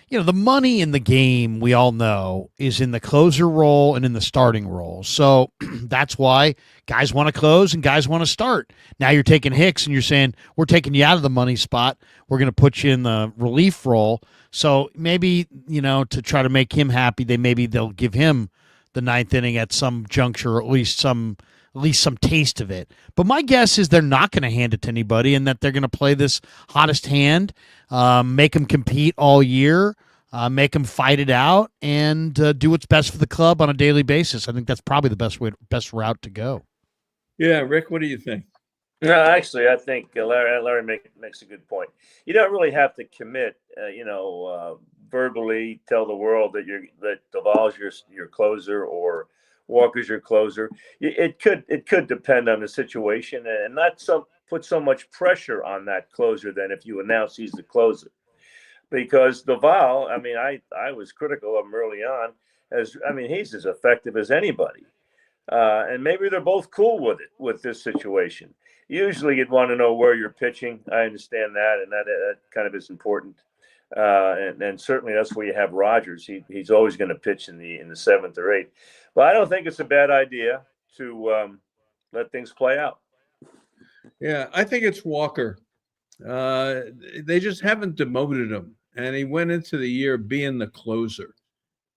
the money in the game, we all know, is in the closer role and in the starting role. So that's why guys want to close and guys want to start. Now you're taking Hicks and you're saying, we're taking you out of the money spot. We're going to put you in the relief role. So maybe, to try to make him happy, they'll give him the ninth inning at some juncture, or at least some taste of it. But my guess is they're not going to hand it to anybody and that they're going to play this hottest hand, make them compete all year, make them fight it out, and do what's best for the club on a daily basis. I think that's probably the best route to go. Yeah, Rick, what do you think? No, actually, I think Larry makes a good point. You don't really have to commit, verbally tell the world that Duvall's your closer or Walker's your closer. It could depend on the situation and not put so much pressure on that closer than if you announce he's the closer. Because Duvall, I was critical of him early on. He's as effective as anybody. And maybe they're both cool with this situation. Usually you'd want to know where you're pitching. I understand that, and that kind of is important. And certainly that's where you have Rogers. He's always going to pitch in the seventh or eighth. But I don't think it's a bad idea to let things play out. Yeah, I think it's Walker. They just haven't demoted him, and he went into the year being the closer.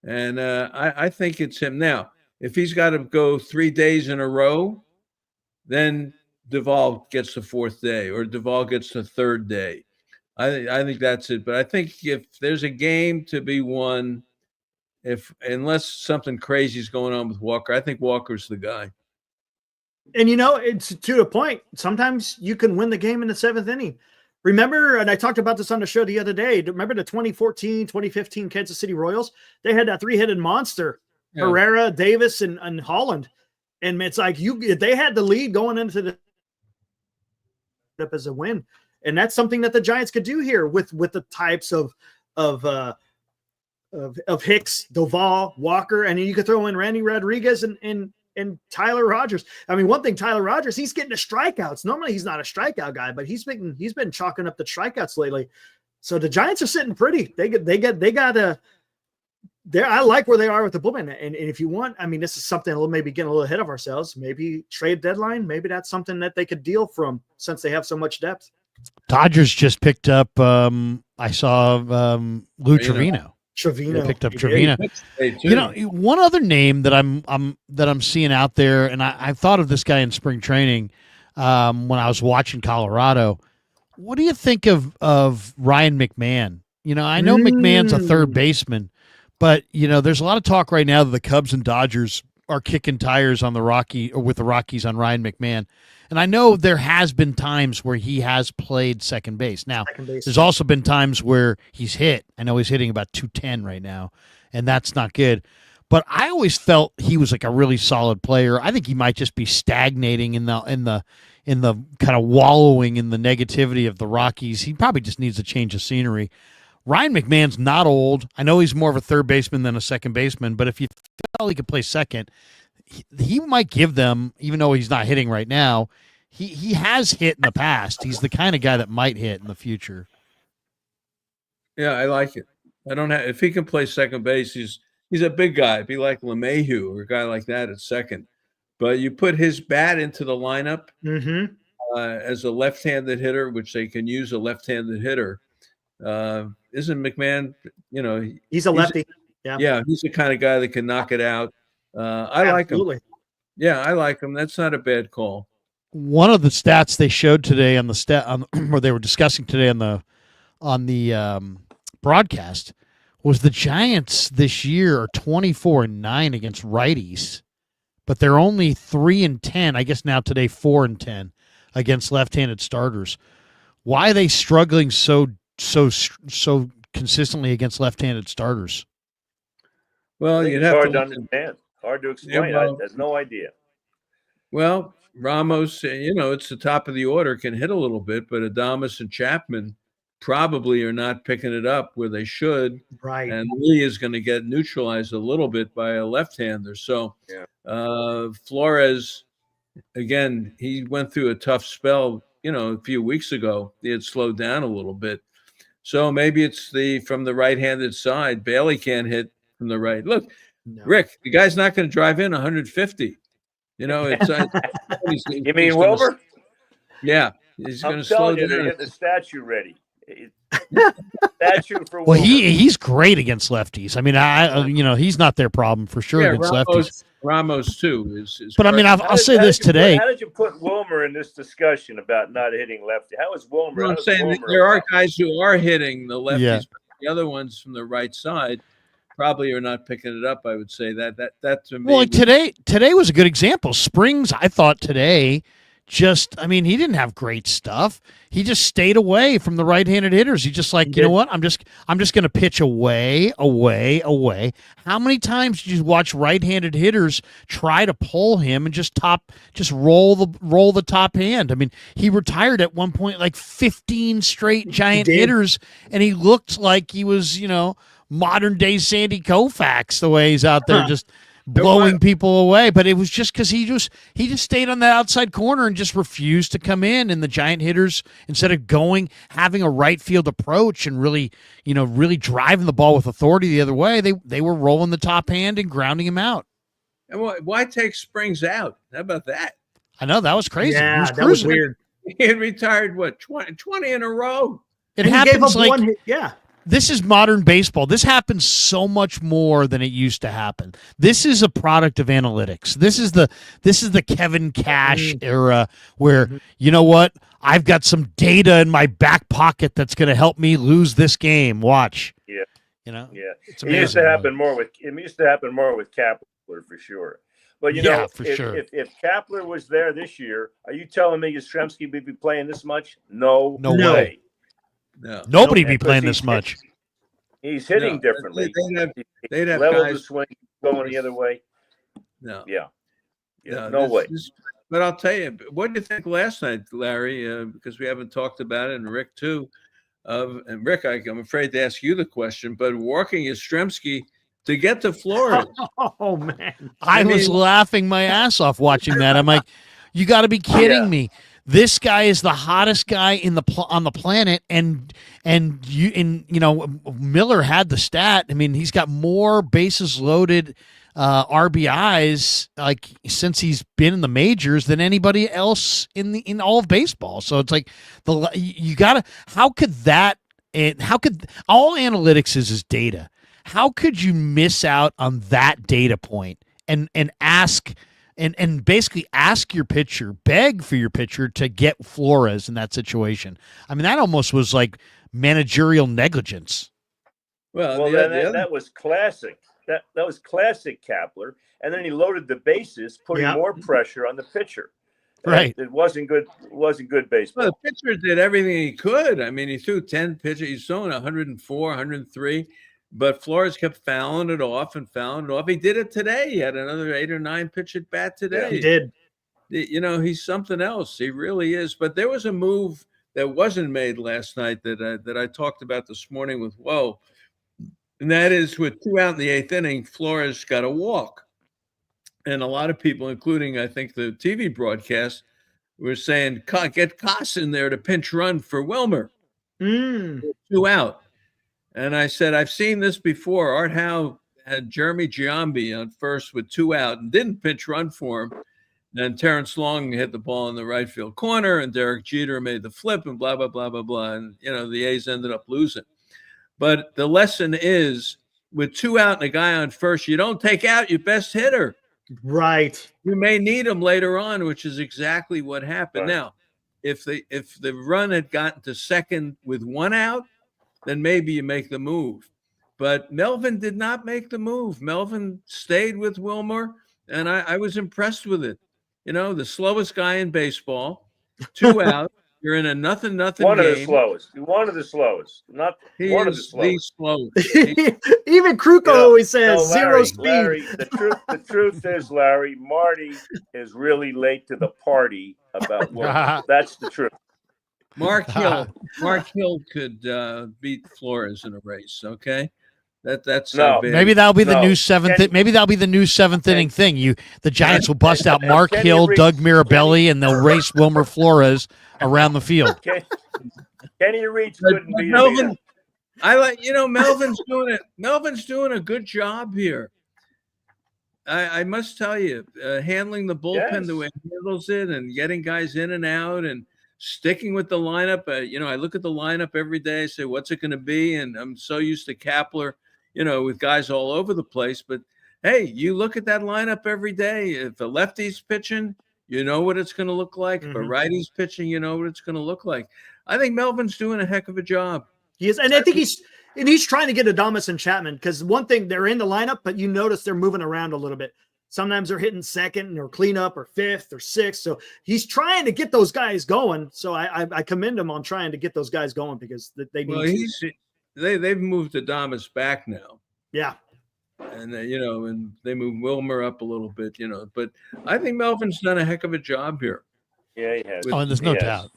And I think it's him. Now, if he's got to go 3 days in a row, then Duvall gets the 4th day, or Duvall gets the 3rd day. I think that's it. But I think if there's a game to be won, unless something crazy is going on with Walker, I think Walker's the guy. And it's to a point. Sometimes you can win the game in the 7th inning. Remember, and I talked about this on the show the other day. Remember the 2014, 2015 Kansas City Royals? They had that 3-headed monster, Herrera, Davis, and Holland. And it's like they had the lead going into the up as a win. And that's something that the Giants could do here with the types of Hicks, Duvall, Walker, and then you could throw in Randy Rodriguez and Tyler Rogers. I mean, one thing, Tyler Rogers, he's getting the strikeouts. Normally he's not a strikeout guy, but he's been chalking up the strikeouts lately. So the Giants are sitting pretty. I like where they are with the bullpen. And if you want, I mean, this is something we'll maybe get a little ahead of ourselves. Maybe trade deadline. Maybe that's something that they could deal from since they have so much depth. Dodgers just picked up. I saw Lou Trevino. Trevino. They picked up Trevino. One other name that I'm seeing out there, and I thought of this guy in spring training when I was watching Colorado. What do you think of Ryan McMahon? I know McMahon's a third baseman, but there's a lot of talk right now that the Cubs and Dodgers are kicking tires on with the Rockies on Ryan McMahon. And I know there has been times where he has played second base. Now, there's also been times where he's hit. I know he's hitting about 210 right now, and that's not good. But I always felt he was like a really solid player. I think he might just be stagnating in the kind of wallowing in the negativity of the Rockies. He probably just needs a change of scenery. Ryan McMahon's not old. I know he's more of a third baseman than a second baseman, but if you felt he could play second, he might give them, even though he's not hitting right now, he has hit in the past. He's the kind of guy that might hit in the future. Yeah, I like it. If he can play second base, he's a big guy. It'd be like LeMahieu or a guy like that at second. But you put his bat into the lineup as a left-handed hitter, which they can use a left-handed hitter. Isn't McMahon, he's a lefty. Yeah, he's the kind of guy that can knock it out. I like him. Yeah, I like him. That's not a bad call. One of the stats they showed today or they were discussing today on the broadcast was the Giants this year are 24-9 against righties, but they're only 3-10. I guess now today 4-10 against left-handed starters. Why are they struggling so consistently against left-handed starters? Well, it's hard to understand. Hard to explain. I have no idea. Well, Ramos, it's the top of the order, can hit a little bit, but Adames and Chapman probably are not picking it up where they should. Right. And Lee is going to get neutralized a little bit by a left-hander. So Flores, again, he went through a tough spell, a few weeks ago. He had slowed down a little bit. So maybe it's from the right-handed side. Bailey can't hit from the right. Look, Rick, the guy's not going to drive in 150. It's you mean Wilmer? Yeah, he's going to slow down. Get the statue ready. Statue for well, Wilmer. he's great against lefties. I mean, he's not their problem for sure against lefties. Ramos too is. But I mean, I'll say this today. How did you put Wilmer in this discussion about not hitting lefty? How is Wilmer? Well, I'm saying there are guys who are hitting the lefties, but the other ones from the right side probably are not picking it up. I would say that to me. Well, like today was a good example. Springs, I thought today, he didn't have great stuff. He just stayed away from the right-handed hitters. He just you know what? I'm just going to pitch away. How many times did you watch right-handed hitters try to pull him and just roll the top hand? I mean, he retired at one point like 15 straight Giant hitters, and he looked like he was, modern day Sandy Koufax, the way he's out there just blowing people away. But it was just because he just stayed on that outside corner and just refused to come in. And the Giant hitters, instead of having a right field approach and really driving the ball with authority the other way, they were rolling the top hand and grounding him out. And why take Springs out? How about that? I know, that was crazy. He Yeah, was that was cruising. weird. He had retired, 20 in a row. It And he gave happens up like one hit. Yeah. this is modern baseball. This happens so much more than it used to happen. This is a product of analytics. This is the Kevin Cash era where, you know what? I've got some data in my back pocket that's going to help me lose this game. Watch. Yeah. You know? Yeah. It's It used to amazing, happen more with Kapler for sure. But Yeah, for sure. if Kapler was there this year, are you telling me Yastrzemski would be playing this much? No, No way. No. Nobody be Because playing this much. He's hitting No. differently. They'd have Level guys. the swing going the other way. No. Yeah. No way. But I'll tell you, what did you think last night, Larry? Because we haven't talked about it, and Rick too. And Rick, I'm afraid to ask you the question, but walking Yastrzemski to get to Flores. Oh man. I was laughing my ass off watching that. I'm like, you got to be kidding me. This guy is the hottest guy on the planet, and Miller had the stat. I mean, he's got more bases loaded RBIs like since he's been in the majors than anybody else in all of baseball. So it's like how could all analytics is data. How could you miss out on that data point and ask and basically ask your pitcher, beg for your pitcher to get Flores in that situation? I mean, that almost was like managerial negligence. Well, that was classic. That was classic Kapler. And then he loaded the bases, putting more pressure on the pitcher. Right. It wasn't good. It wasn't good baseball. Well, the pitcher did everything he could. I mean, he threw 10 pitches. He's throwing 104, 103. But Flores kept fouling it off. He did it today. He had another 8 or 9 pitch at bat today. Yeah, he did. He's something else. He really is. But there was a move that wasn't made last night that I talked about this morning with Woe. And that is with 2 out in the 8th inning, Flores got a walk. And a lot of people, including, I think, the TV broadcast, were saying, get Koss in there to pinch run for Wilmer. 2 out. And I said, I've seen this before. Art Howe had Jeremy Giambi on first with 2 out and didn't pinch run for him. And Terrence Long hit the ball in the right field corner, and Derek Jeter made the flip, and blah, blah, blah, blah, blah. And, the A's ended up losing. But the lesson is, with 2 out and a guy on first, you don't take out your best hitter. Right. You may need him later on, which is exactly what happened. Right. Now, if the run had gotten to second with 1 out, then maybe you make the move. But Melvin did not make the move. Melvin stayed with Wilmer, and I was impressed with it. The slowest guy in baseball, 2 out. You're in a nothing One game. of the slowest. One of the slowest. Not He one is of the slowest. the slowest. Even Krueger always says No, zero Larry, speed. Larry, the truth is, Larry, Marty is really late to the party about Wilmer. That's the truth. Mark Hill could beat Flores in a race. Okay, that's No. how big. Maybe that'll be the No. new seventh. Maybe that'll be the new seventh inning thing. The Giants will bust out Mark Kenny Hill, Reed- Doug Mirabelli, and they'll race Wilmer Flores around the field. Kenny Reed's But couldn't beat him Melvin, either. Melvin's doing it. Melvin's doing a good job here. I must tell you, handling the bullpen the way he handles it, and getting guys in and out, and sticking with the lineup. I look at the lineup every day. I say, what's it going to be? And I'm so used to Kapler, with guys all over the place. But hey, you look at that lineup every day. If a lefty's pitching, you know what it's going to look like. If a righty's pitching, you know what it's going to look like. I think Melvin's doing a heck of a job. He is, and I think he's trying to get Adames and Chapman, because one thing, they're in the lineup, but you notice they're moving around a little bit. Sometimes they're hitting second or cleanup or 5th or 6th. So he's trying to get those guys going. So I commend him on trying to get those guys going, because they need they've moved Adames back now. Yeah. And and they moved Wilmer up a little bit, but I think Melvin's done a heck of a job here. Yeah, he has. Oh, and there's no doubt.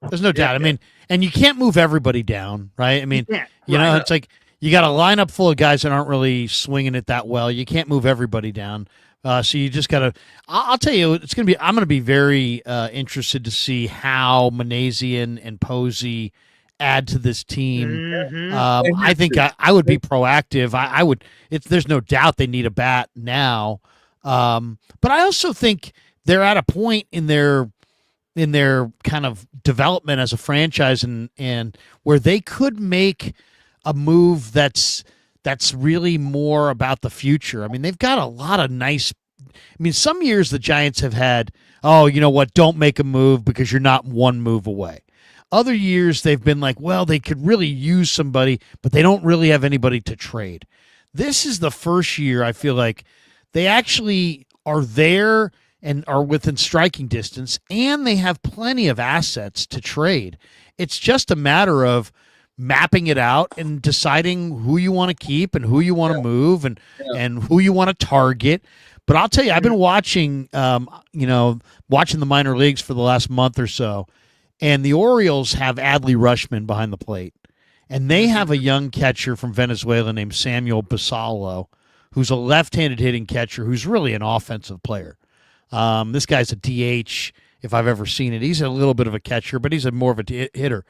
There's no doubt. I mean, and you can't move everybody down, right? I mean, it's like you got a lineup full of guys that aren't really swinging it that well. You can't move everybody down. So you just got to – I'll tell you, I'm going to be very interested to see how Manassian and Posey add to this team. I think I would be proactive. I would – there's no doubt they need a bat now. But I also think they're at a point in their kind of development as a franchise and where they could make a move that's really more about the future. I mean, they've got a lot of nice. I mean, some years the Giants have had, oh, you know what, don't make a move because you're not one move away. Other years they've been like, well, they could really use somebody, but they don't really have anybody to trade. This is the first year I feel like they actually are there and are within striking distance, and they have plenty of assets to trade. It's just a matter of mapping it out and deciding who you want to keep and who you want to move and who you want to target. But I'll tell you, I've been watching, watching the minor leagues for the last month or so, and the Orioles have Adley Rutschman behind the plate, and they have a young catcher from Venezuela named Samuel Basallo, who's a left-handed hitting catcher who's really an offensive player. This guy's a DH, if I've ever seen it. He's a little bit of a catcher, but he's more of a hitter.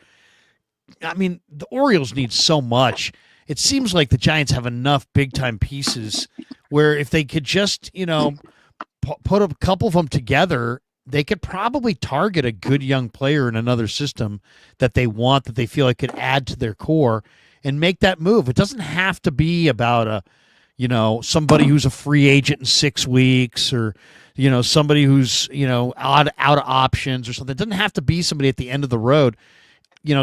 I mean, the Orioles need so much. It seems like the Giants have enough big-time pieces where if they could just, put a couple of them together, they could probably target a good young player in another system that they want, that they feel like could add to their core and make that move. It doesn't have to be about somebody who's a free agent in 6 weeks or, somebody who's, out of options or something. It doesn't have to be somebody at the end of the road.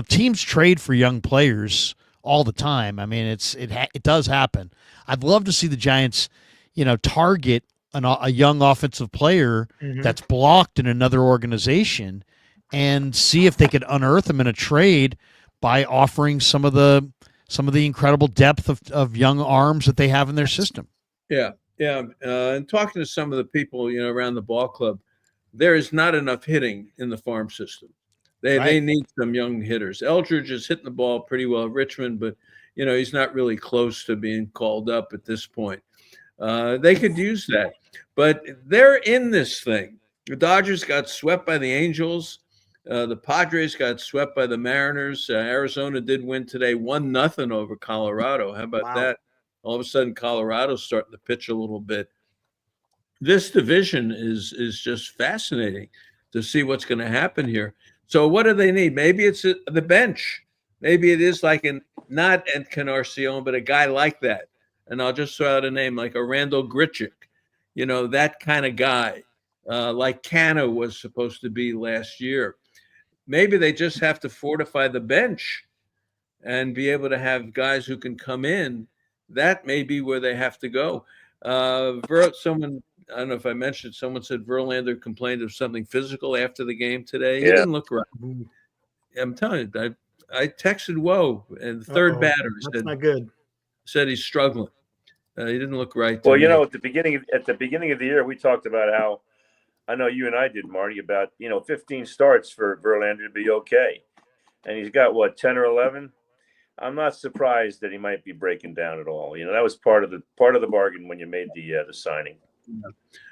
Teams trade for young players all the time. I mean, it does happen. I'd love to see the Giants, target a young offensive player that's blocked in another organization and see if they could unearth him in a trade by offering some of the incredible depth of young arms that they have in their system. Yeah. And talking to some of the people, around the ball club, there is not enough hitting in the farm system. They need some young hitters. Eldridge is hitting the ball pretty well at Richmond, but, he's not really close to being called up at this point. They could use that. But they're in this thing. The Dodgers got swept by the Angels. The Padres got swept by the Mariners. Arizona did win today 1-0 over Colorado. How about that? All of a sudden, Colorado's starting to pitch a little bit. This division is just fascinating to see what's going to happen here. So what do they need? Maybe it's the bench. Maybe it is like not Encarnacion, but a guy like that. And I'll just throw out a name like a Randall Grichuk, that kind of guy, like Cano was supposed to be last year. Maybe they just have to fortify the bench and be able to have guys who can come in. That may be where they have to go. Someone, I don't know if I mentioned, someone said Verlander complained of something physical after the game today. He didn't look right. I'm telling you, I texted Woe, and the third batter said, not good. Said he's struggling. He didn't look right. Well, at the beginning of the year, we talked about how, I know you and I did, Marty, about 15 starts for Verlander to be okay, and he's got 10 or 11. I'm not surprised that he might be breaking down at all. That was part of the bargain when you made the signing. Yeah.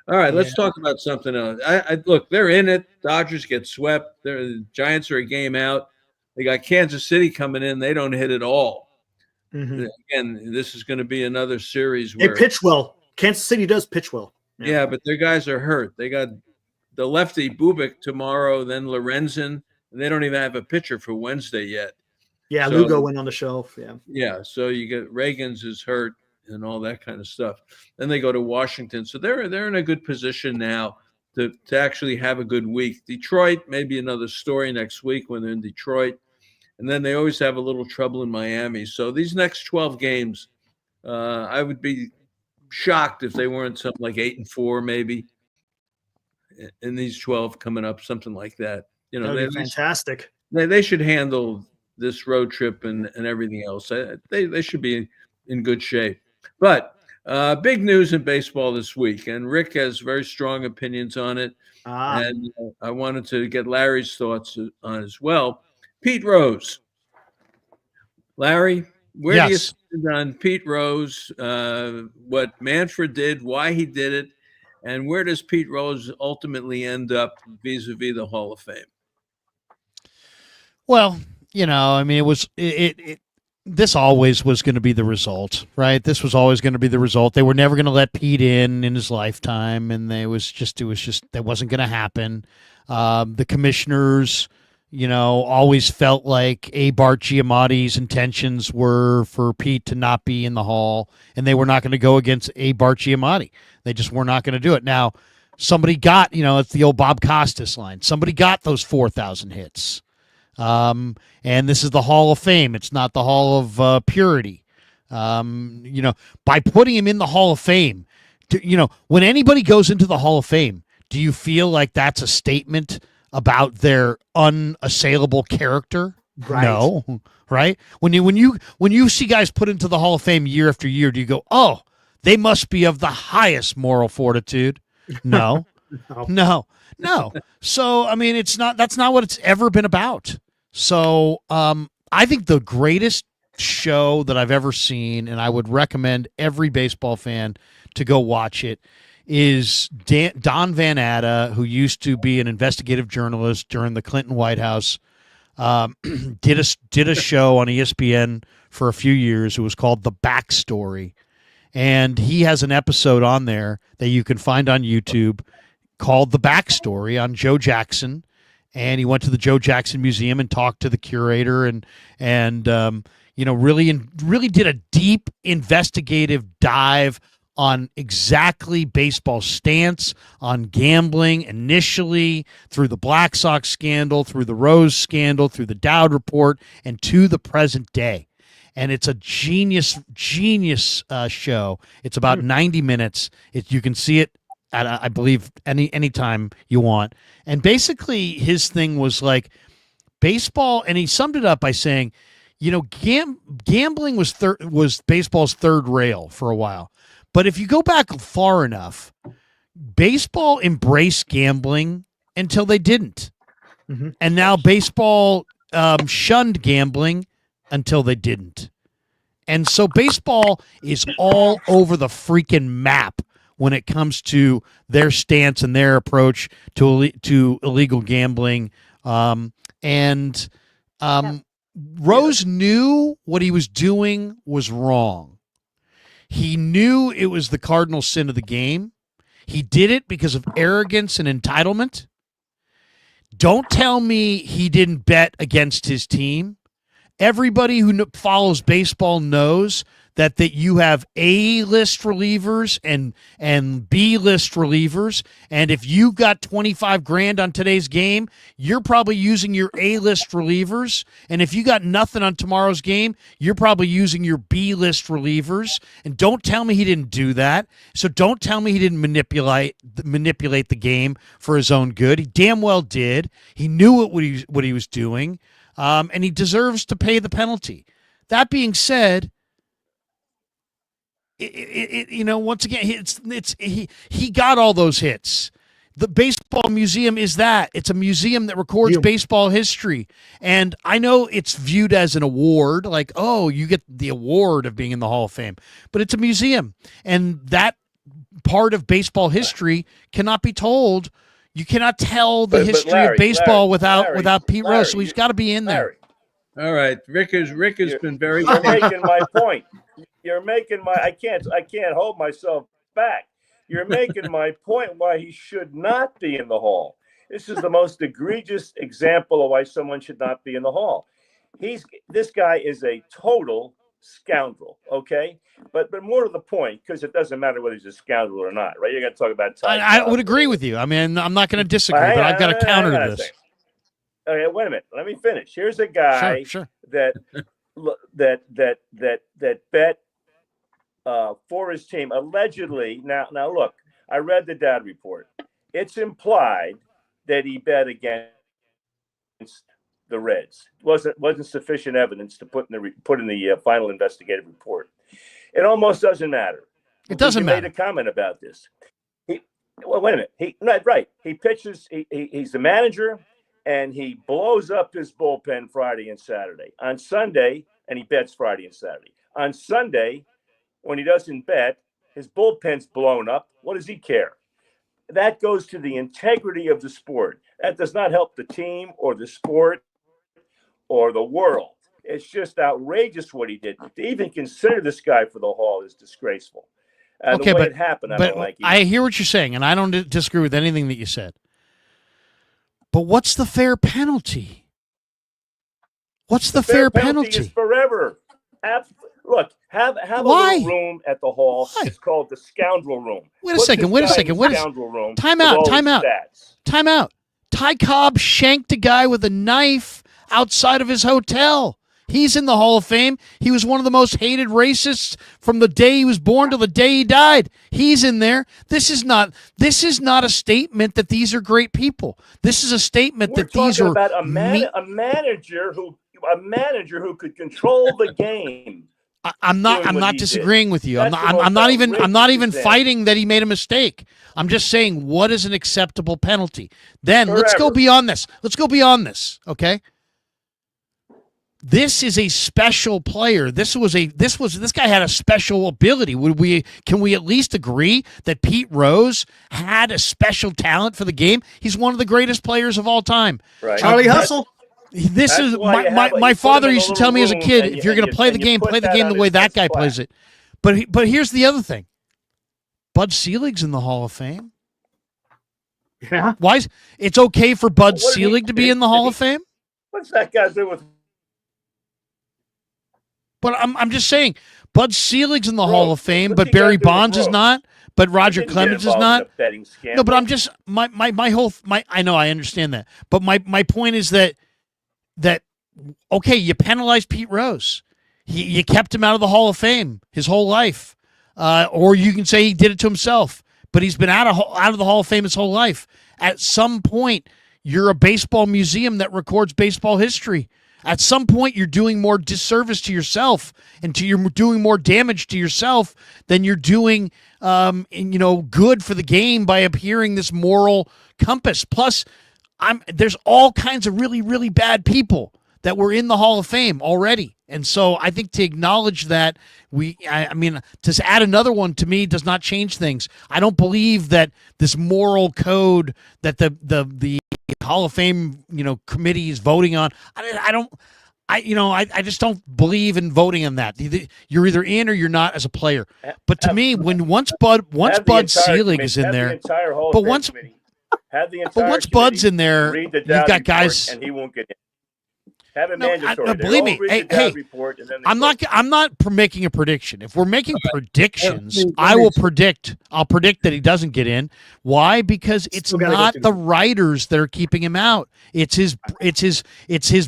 All right, let's talk about something else. Look, they're in it. Dodgers get swept. The Giants are a game out. They got Kansas City coming in. They don't hit at all. Again, this is going to be another series where they pitch well. Kansas City does pitch well. Yeah, but their guys are hurt. They got the lefty Bubik tomorrow, then Lorenzen, and they don't even have a pitcher for Wednesday yet. Yeah, so, Lugo went on the shelf. Yeah. So you get Reagans is hurt and all that kind of stuff. Then they go to Washington, so they're in a good position now to actually have a good week. Detroit, maybe another story next week when they're in Detroit. And then they always have a little trouble in Miami. So these next 12 games, I would be shocked if they weren't something like 8-4, maybe in these 12 coming up, something like that. That'd be fantastic. They should handle this road trip and everything else. They should be in good shape. But big news in baseball this week, and Rick has very strong opinions on it. And I wanted to get Larry's thoughts on as well. Pete Rose. Larry, where do you stand on Pete Rose, what Manfred did, why he did it, and where does Pete Rose ultimately end up vis-a-vis the Hall of Fame? Well, I mean, it this always was going to be the result, right? This was always going to be the result. They were never going to let Pete in his lifetime, and it was just that wasn't going to happen. The commissioners, always felt like Bart Giamatti's intentions were for Pete to not be in the Hall, and they were not going to go against Bart Giamatti. They just were not going to do it. Now, somebody got, it's the old Bob Costas line. Somebody got those 4,000 hits. And this is the Hall of Fame. It's not the Hall of Purity. By putting him in the Hall of Fame, when anybody goes into the Hall of Fame, do you feel like that's a statement about their unassailable character? Right. No, right? When you see guys put into the Hall of Fame year after year, do you go, oh, they must be of the highest moral fortitude? No, no. So, I mean, that's not what it's ever been about. So, I think the greatest show that I've ever seen, and I would recommend every baseball fan to go watch it, is Don Van Atta, who used to be an investigative journalist during the Clinton White House, did a show on ESPN for a few years. It was called The Backstory. And he has an episode on there that you can find on YouTube called The Backstory on Joe Jackson. And he went to the Joe Jackson Museum and talked to the curator and really did a deep investigative dive on exactly baseball's stance on gambling initially, through the Black Sox scandal, through the Rose scandal, through the Dowd report, and to the present day. And it's a genius show. It's about 90 minutes. You can see it at, I believe, any time you want. And basically his thing was like baseball, and he summed it up by saying, gambling was baseball's third rail for a while. But if you go back far enough, baseball embraced gambling until they didn't. Mm-hmm. And now baseball shunned gambling until they didn't. And so baseball is all over the freaking map when it comes to their stance and their approach to illegal gambling. Rose knew what he was doing was wrong. He knew it was the cardinal sin of the game. He did it because of arrogance and entitlement. Don't tell me he didn't bet against his team. Everybody who follows baseball knows that you have A-list relievers and B-list relievers, and if you got 25 grand on today's game, you're probably using your A-list relievers, and if you got nothing on tomorrow's game, you're probably using your B-list relievers. And don't tell me he didn't do that. So don't tell me he didn't manipulate the game for his own good. He damn well did. He knew what he was doing, and he deserves to pay the penalty. That being said, once again, he got all those hits. The Baseball Museum is that. It's a museum that records baseball history. And I know it's viewed as an award, like, oh, you get the award of being in the Hall of Fame. But it's a museum. And that part of baseball history cannot be told. You cannot tell the history of baseball without Pete Rose. So he's got to be in there. All right. Rick has been very You're making my point. You're making I can't hold myself back. You're making my point why he should not be in the Hall. This is the most egregious example of why someone should not be in the Hall. This guy is a total scoundrel, okay? But more to the point, because it doesn't matter whether he's a scoundrel or not, right? You're going to talk about I would agree with you. I mean, I'm not going to disagree, but I've got to counter this. Okay, wait a minute. Let me finish. Here's a guy that bet for his team allegedly. Now look, I read the Dowd report. It's implied that he bet against the Reds. Wasn't sufficient evidence to put in the final investigative report. It almost doesn't matter. It doesn't matter. He made a comment about this. Wait a minute. He pitches. He's the manager. And he blows up his bullpen Friday and Saturday. On Sunday, and he bets Friday and Saturday. On Sunday, when he doesn't bet, his bullpen's blown up. What does he care? That goes to the integrity of the sport. That does not help the team or the sport or the world. It's just outrageous what he did. To even consider this guy for the Hall is disgraceful. Okay, the way but it happened, I but don't like it. I hear what you're saying, and I don't disagree with anything that you said. But what's the fair penalty? What's the fair penalty? Is forever. Look, have Why? a little room at the Hall. Why? It's called the scoundrel room. Wait a second. Time out. Ty Cobb shanked a guy with a knife outside of his hotel. He's in the Hall of Fame. He was one of the most hated racists from the day he was born to the day he died. He's in there. This is not a statement that these are great people. This is a statement that these are about a manager who could control the game. I'm not disagreeing with you. I'm not even fighting that he made a mistake. I'm just saying, what is an acceptable penalty? Then let's go beyond this. Okay. This is a special player. This guy had a special ability. Can we at least agree that Pete Rose had a special talent for the game? He's one of the greatest players of all time. Right. Charlie Hustle. This is my father used to tell me as a kid, if you're going to play the game the way that guy plays it. But here's the other thing. Bud Selig's in the Hall of Fame. Yeah. Why is it's okay for Bud Selig to be in the Hall of Fame? What's that got to do with? But I'm just saying, Bud Selig's in the Hall of Fame, but Barry Bonds is not. But Roger Clemens is not. No, but I'm just I know, I understand that. But my point is that okay, you penalized Pete Rose. You kept him out of the Hall of Fame his whole life. Or you can say he did it to himself. But he's been out of the Hall of Fame his whole life. At some point, you're a baseball museum that records baseball history. At some point, you're doing more disservice to yourself, and you're doing more damage to yourself than you're doing, good for the game by appearing this moral compass. Plus, there's all kinds of really, really bad people that were in the Hall of Fame already. And so I think to acknowledge that to add another one to me does not change things. I don't believe that this moral code that the Hall of Fame, committee is voting on. I just don't believe in voting on that. You're either in or you're not as a player. But to me, once Bud Selig is in there, but once Bud's in there, you've got guys, and he won't get in. Have a mandatory. No, believe me. Hey, I'm not making a prediction. If we're making predictions, I'll predict that he doesn't get in. Why? Because it's not the writers that are keeping him out. It's his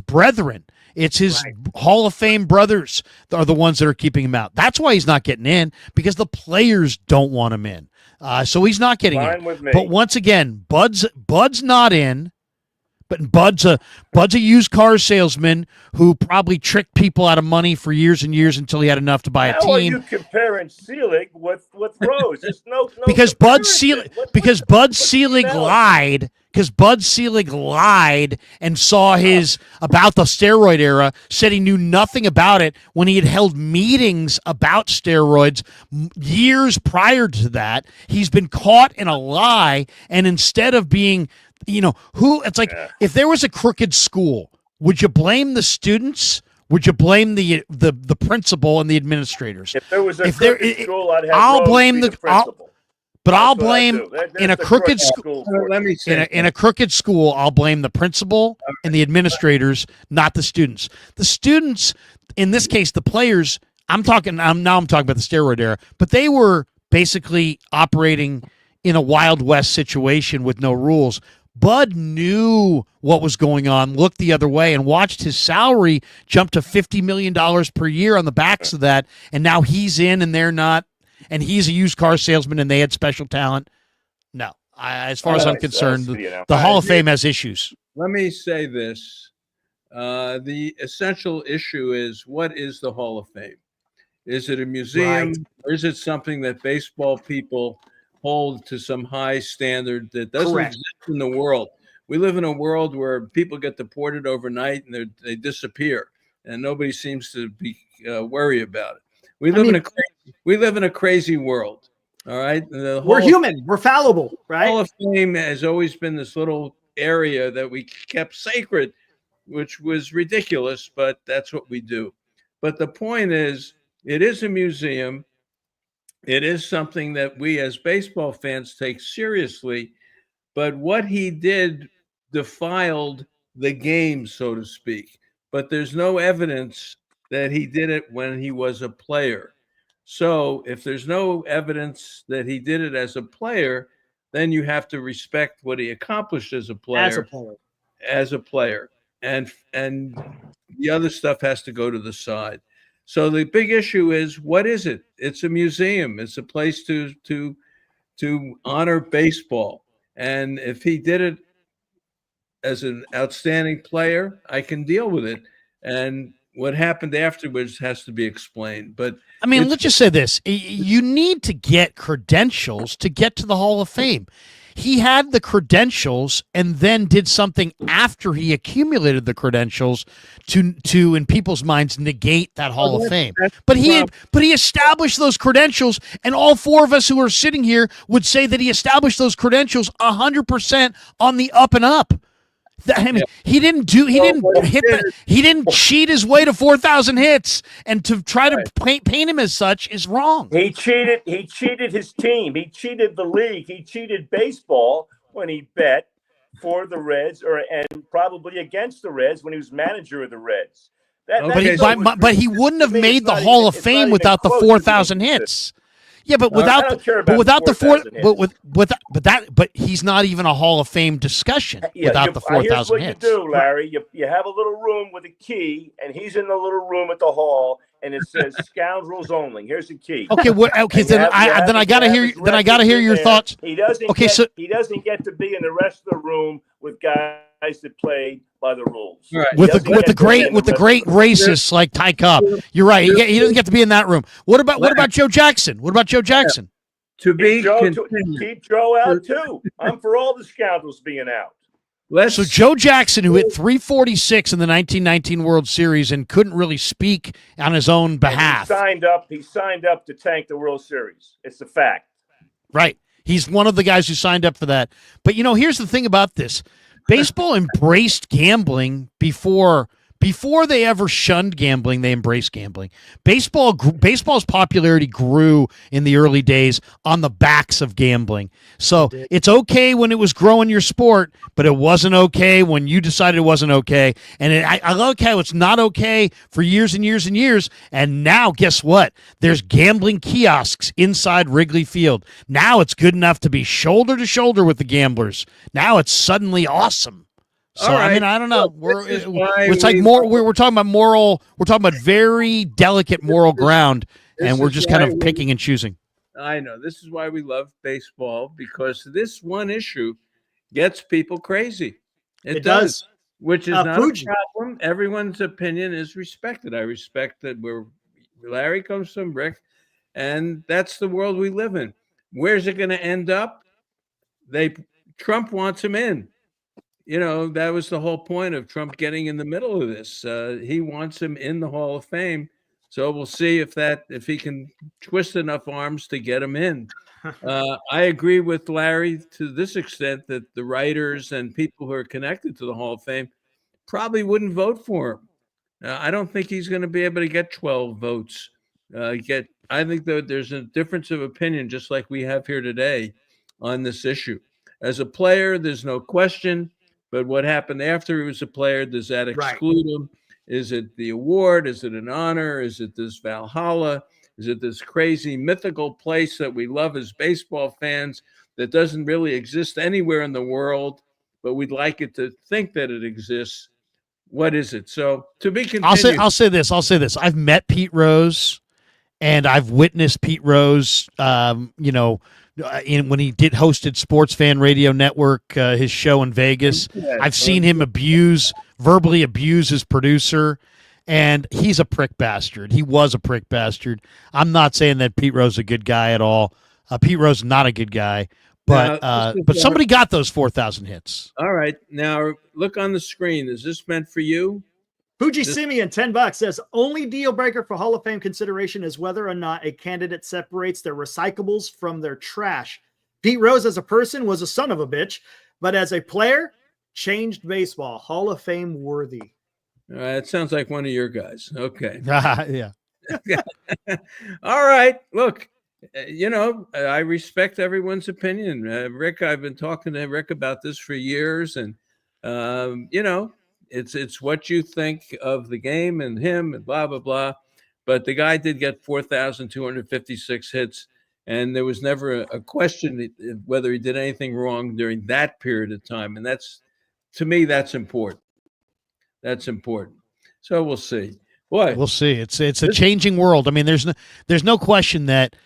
brethren. It's his Hall of Fame brothers are the ones that are keeping him out. That's why he's not getting in, because the players don't want him in. So he's not getting in. But once again, Bud's not in. But Bud's a used car salesman who probably tricked people out of money for years and years until he had enough to buy a team. How are you comparing Selig with Rose? There's no because Bud Selig lied. Because Bud Selig lied and saw about the steroid era, said he knew nothing about it when he had held meetings about steroids years prior to that. He's been caught in a lie, and instead of being if there was a crooked school, would you blame the students? Would you blame the principal and the administrators? If there was a crooked school, I'll blame the principal. But I'll blame in a crooked school. In a crooked school, I'll blame the principal and the administrators, not the students. The students, in this case, the players. I'm talking about the steroid era, but they were basically operating in a Wild West situation with no rules. Bud knew what was going on, looked the other way, and watched his salary jump to $50 million per year on the backs of that. And now he's in and they're not. And he's a used car salesman and they had special talent. No, as far as I'm concerned, the Hall of Fame has issues. Let me say this. The essential issue is, what is the Hall of Fame? Is it a museum, or is it something that baseball people hold to some high standard that doesn't exist in the world? We live in a world where people get deported overnight and they disappear, and nobody seems to be worried about it. We live in a crazy world. All right, we're human. We're fallible, right? Hall of Fame has always been this little area that we kept sacred. which was ridiculous, but that's what we do. But the point is, it is a museum. It is something that we as baseball fans take seriously. But what he did defiled the game, so to speak. But there's no evidence that he did it when he was a player. So if there's no evidence that he did it as a player, then you have to respect what he accomplished as a player. And the other stuff has to go to the side. So the big issue is, what is it? It's a museum. It's a place to honor baseball. And if he did it as an outstanding player, I can deal with it. And what happened afterwards has to be explained. But I mean, let's just say this. You need to get credentials to get to the Hall of Fame. He had the credentials and then did something after he accumulated the credentials to in people's minds negate that Hall of Fame. But he established those credentials, and all four of us who are sitting here would say that he established those credentials 100% on the up and up. I mean, he didn't cheat his way to 4,000 hits, and to try to paint him as such is wrong. He cheated his team. He cheated the league. He cheated baseball when he bet for the Reds and probably against the Reds when he was manager of the Reds. But he wouldn't have made the Hall of Fame without the 4,000 hits. Yeah, but but he's not even a Hall of Fame discussion without the 4,000 hits. Here's what you do, Larry. You have a little room with a key, and he's in the little room at the hall, and it says "scoundrels only." Here's the key. Okay, then I gotta hear your thoughts. He doesn't get to be in the rest of the room with guys that play by the rules. Right. With the great racists like Ty Cobb. You're right. He doesn't get to be in that room. What about Joe Jackson? Keep Joe out too. I'm for all the scoundrels being out. So Joe Jackson, who hit 346 in the 1919 World Series and couldn't really speak on his own behalf. He signed up to tank the World Series. It's a fact. Right. He's one of the guys who signed up for that. But here's the thing about this. Baseball embraced gambling before they ever shunned gambling. They embraced gambling. Baseball's popularity grew in the early days on the backs of gambling. So it's okay when it was growing your sport, but it wasn't okay when you decided it wasn't okay. And I like how it's not okay for years and years and years. And now, guess what? There's gambling kiosks inside Wrigley Field. Now it's good enough to be shoulder to shoulder with the gamblers. Now it's suddenly awesome. So right. I mean, I don't know. We're talking about moral. We're talking about very delicate moral ground, and we're just kind of picking and choosing. I know. This is why we love baseball, because this one issue gets people crazy. It does, which is not a problem. Everyone's opinion is respected. I respect that where Larry comes from, Rick, and that's the world we live in. Where's it going to end up? Trump wants him in. That was the whole point of Trump getting in the middle of this. He wants him in the Hall of Fame. So we'll see if he can twist enough arms to get him in. I agree with Larry to this extent that the writers and people who are connected to the Hall of Fame probably wouldn't vote for him. I don't think he's going to be able to get 12 votes. I think that there's a difference of opinion, just like we have here today on this issue. As a player, there's no question. But what happened after he was a player, does that exclude him? Is it the award? Is it an honor? Is it this Valhalla? Is it this crazy mythical place that we love as baseball fans that doesn't really exist anywhere in the world, but we'd like it to think that it exists? What is it? So to be continued. I'll say this. I've met Pete Rose, and I've witnessed Pete Rose, when he hosted Sports Fan Radio Network, his show in Vegas. I've seen him verbally abuse his producer, and he's a prick bastard. He was a prick bastard. I'm not saying that Pete Rose is a good guy at all. Pete Rose is not a good guy, but somebody got those 4,000 hits. All right. Now look on the screen. Is this meant for you? Fuji Simeon, $10 says, only deal breaker for Hall of Fame consideration is whether or not a candidate separates their recyclables from their trash. Pete Rose as a person was a son of a bitch, but as a player, changed baseball, Hall of Fame worthy. It sounds like one of your guys. Okay. Yeah. All right. Look, I respect everyone's opinion. Rick, I've been talking to Rick about this for years, and it's what you think of the game and him and blah blah blah. But the guy did get 4,256 hits, and there was never a question whether he did anything wrong during that period of time. And to me, that's important. That's important. So we'll see. Boy, we'll see. It's a changing world. I mean, there's no question that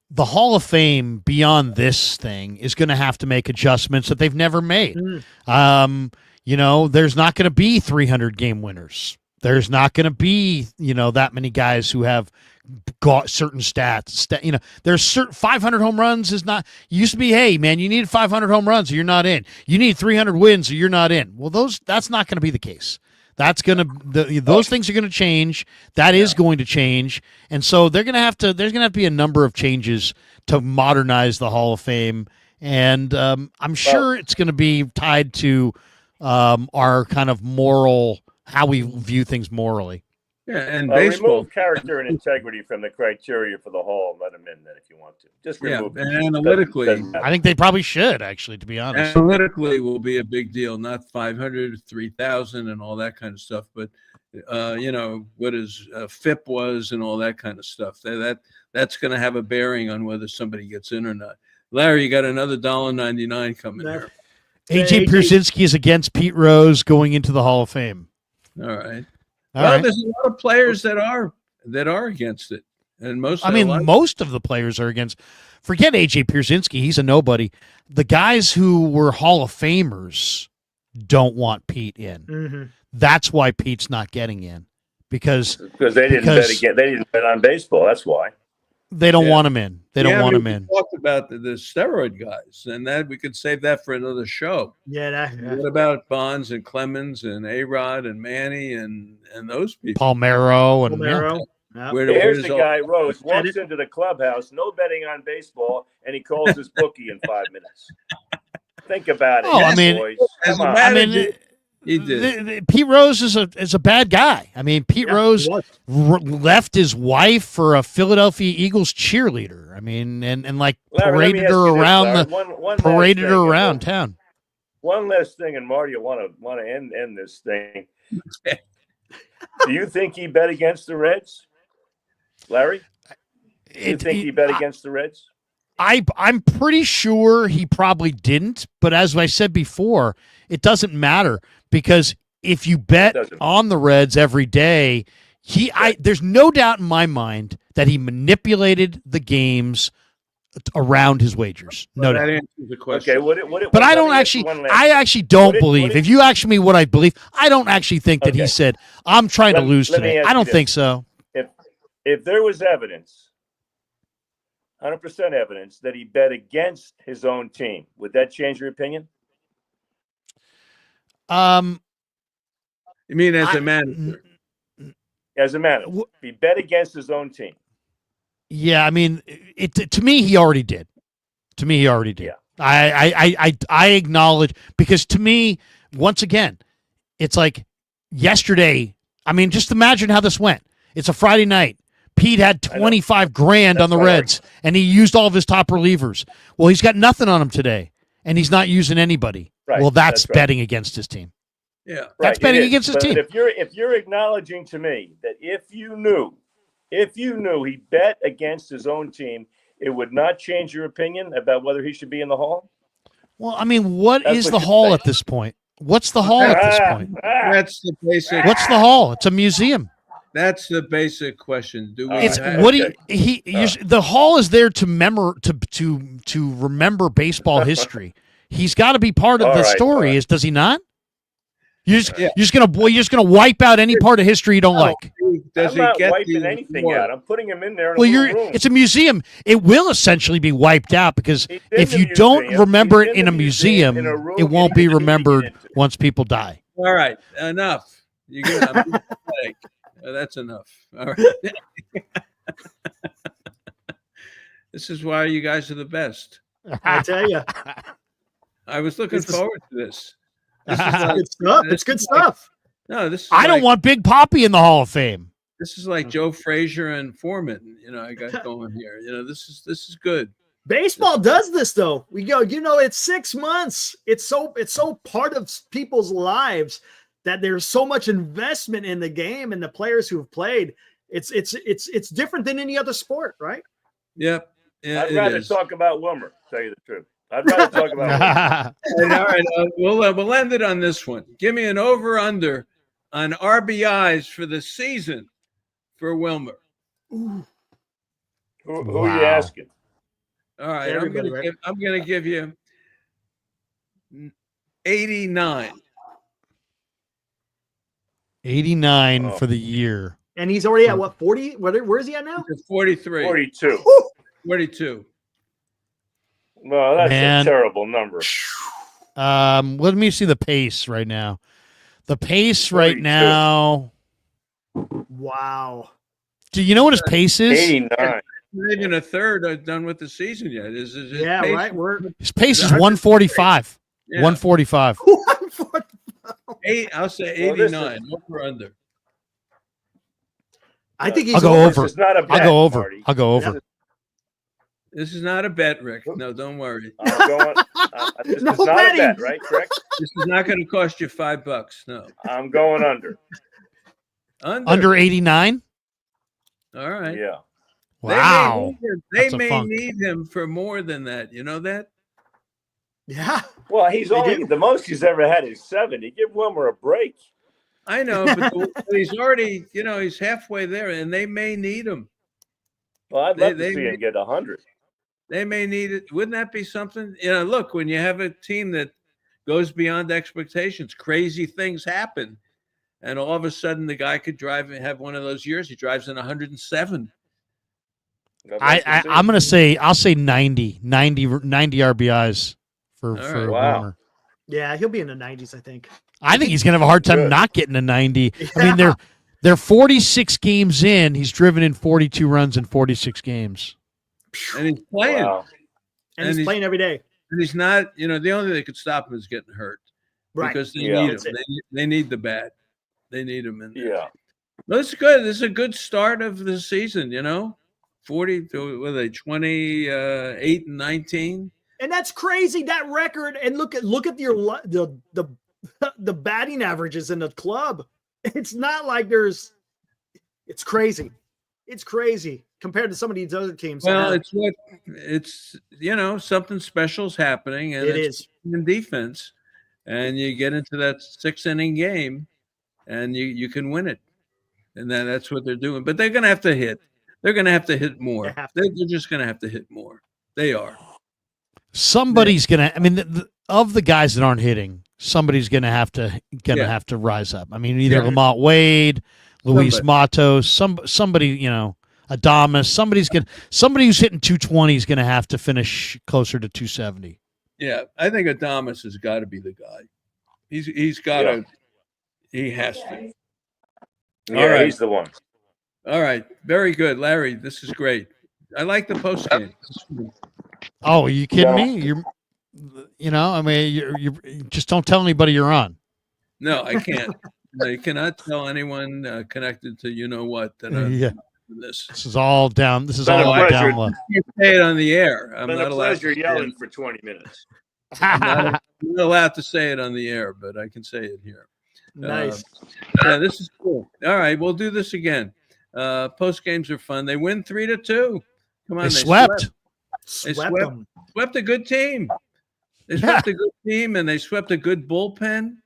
the Hall of Fame beyond this thing is going to have to make adjustments that they've never made. There's not going to be 300 game winners. There's not going to be, that many guys who have got certain stats. There's certain 500 home runs is not. Used to be, hey man, you need 500 home runs or you're not in. You need 300 wins or you're not in. Well, that's not going to be the case. That's those things are going to change. That is going to change, and so there's going to have to be a number of changes to modernize the Hall of Fame, and I'm sure it's going to be tied to our kind of moral, how we view things morally. Yeah, and baseball. Remove character and integrity from the criteria for the Hall and let them in then if you want to. Just remove and analytically. I think they probably should, actually, to be honest. Analytically will be a big deal, not 500, 3,000 and all that kind of stuff, but, what his FIP was and all that kind of stuff. That's going to have a bearing on whether somebody gets in or not. Larry, you got another $1.99 coming here. A.J. Pierzynski is against Pete Rose going into the Hall of Fame. All right. There's a lot of players that are against it, and most of the players are against. Forget A.J. Pierzynski; he's a nobody. The guys who were Hall of Famers don't want Pete in. Mm-hmm. That's why Pete's not getting in because they didn't bet again. They didn't bet on baseball. That's why they don't want him in. They don't want him in. We talked about the steroid guys, and that we could save that for another show. Yeah. What about Bonds and Clemens and A-Rod and Manny and those people? Palmeiro. Yeah. Here's the guy, Rose, walks into the clubhouse, no betting on baseball, and he calls his bookie in 5 minutes. Think about it. Boys. As a manager, he did. Pete Rose is a bad guy. I mean, Pete Rose left his wife for a Philadelphia Eagles cheerleader. I mean, and like paraded her around town. One last thing, and Marty, I want to end this thing. Do you think he bet against the Reds, Larry? Do you think he bet against the Reds? I'm pretty sure he probably didn't, but as I said before, it doesn't matter because if you bet on the Reds every day, there's no doubt in my mind that he manipulated the games around his wagers. No doubt. That answers the question. Okay, but I actually don't believe. If you ask me what I believe, I don't actually think that he said, I'm trying to lose today. I don't think so. If there was evidence, 100% evidence that he bet against his own team, would that change your opinion? You mean as a manager? As a manager, if he bet against his own team. Yeah, I mean, to me, he already did. Yeah. I acknowledge, because to me, once again, it's like yesterday. I mean, just imagine how this went. It's a Friday night. Pete had $25,000 on the Reds, and he used all of his top relievers. Well, he's got nothing on him today, and he's not using anybody. Right. Well, that's betting against his team. Yeah, that's betting against his team. If you're acknowledging to me that if you knew he bet against his own team, it would not change your opinion about whether he should be in the Hall? Well, I mean, what is the Hall at this point? What's the Hall at this point? That's the basic. What's the Hall? It's a museum. That's the basic question. The Hall is there to remember baseball history. He's got to be part of the story. Does he not? You're just gonna wipe out any part of history you don't like. I'm not wiping anything out. I'm putting him in there. It's a museum. It will essentially be wiped out because if you don't remember it in a museum, it won't be remembered once people die. All right, enough. That's enough. All right. This is why you guys are the best. I tell you. I was looking forward to this. This is Good stuff. It's good stuff. No, this is I don't want Big Papi in the Hall of Fame. This is like Joe Frazier and Foreman. I got going here. This is good. Baseball does this though. We go, it's 6 months. It's so part of people's lives that there's so much investment in the game and the players who have played. It's different than any other sport, right? Yep. Yeah, I'd rather talk about Wilmer, to tell you the truth. I'd rather talk about Wilmer. All right, we'll end it on this one. Give me an over/under on RBIs for the season for Wilmer. Who are you asking? All right, Everybody, I'm gonna give you 89. 89 for the year. And he's already at what, 40? Where is he at now? 43. 42. 42. No, that's a terrible number. Let me see the pace right now. The pace 42. right now. Wow. Do you know what his pace is? 89. Not even a third done with the season yet. Is his pace? Right. His pace is 145. Yeah. 145. I'll say 89. Over under. I think I'll go over. This is not a bet, I'll go over. Marty. I'll go over. This is not a bet, Rick. No, don't worry. I'm going, this No is not betting. a bet, right? Correct? This is not going to cost you $5. No. I'm going under. Under 89? All right. Yeah. Wow. They That's a may funk. need him for more than that. You know that? Yeah. Well, he's only the most he's ever had is 70. Give Wilmer a break. I know, but he's already, he's halfway there, and they may need him. Well, I'd love to see him get 100. They may need it. Wouldn't that be something? Look, when you have a team that goes beyond expectations, crazy things happen. And all of a sudden, the guy could drive and have one of those years. He drives in 107. I'm going to say, I'll say 90 RBIs for right. Wow. Wilmer. Yeah, he'll be in the 90s, I think. I think he's going to have a hard time not getting a 90. I mean, they're 46 games in. He's driven in 42 runs in 46 games. And he's playing. Wow. And he's playing every day. And he's not, the only thing that could stop him is getting hurt. Right. Because they Yeah. need him. They need the bat. They need him in there. Yeah. Well, it's good. This is a good start of the season, 40 to, what are they, 28 and 19? And that's crazy, that record. And look at the batting averages in the club. It's not like it's crazy. It's crazy compared to some of these other teams. Well, something special's happening, and it's in defense, and you get into that 6-inning game, and you can win it, and that's what they're doing. But they're going to have to hit. They're going to have to hit more. They're just going to have to hit more. They are. Somebody's going to. I mean, of the guys that aren't hitting, somebody's going to have to rise up. I mean, either Lamont Wade, Luis Matos, somebody, Adames, somebody who's hitting 220 is going to have to finish closer to 270. Yeah, I think Adames has got to be the guy. He's got to. He has to. Yeah, All right. he's the one. All right, very good, Larry. This is great. I like the post game. Oh, are you kidding me? You just don't tell anybody you're on. No, I can't. I cannot tell anyone connected to what that This is all down. This is Been all a down pleasure. low. I can't say it on the air. I'm Been not a allowed pleasure to yelling for 20 minutes. I'm not allowed to say it on the air, but I can say it here. Nice. Yeah, this is cool. All right, we'll do this again. Post games are fun. They win 3-2. Come on, They swept. Swept a good team. They swept a good team, and they swept a good bullpen.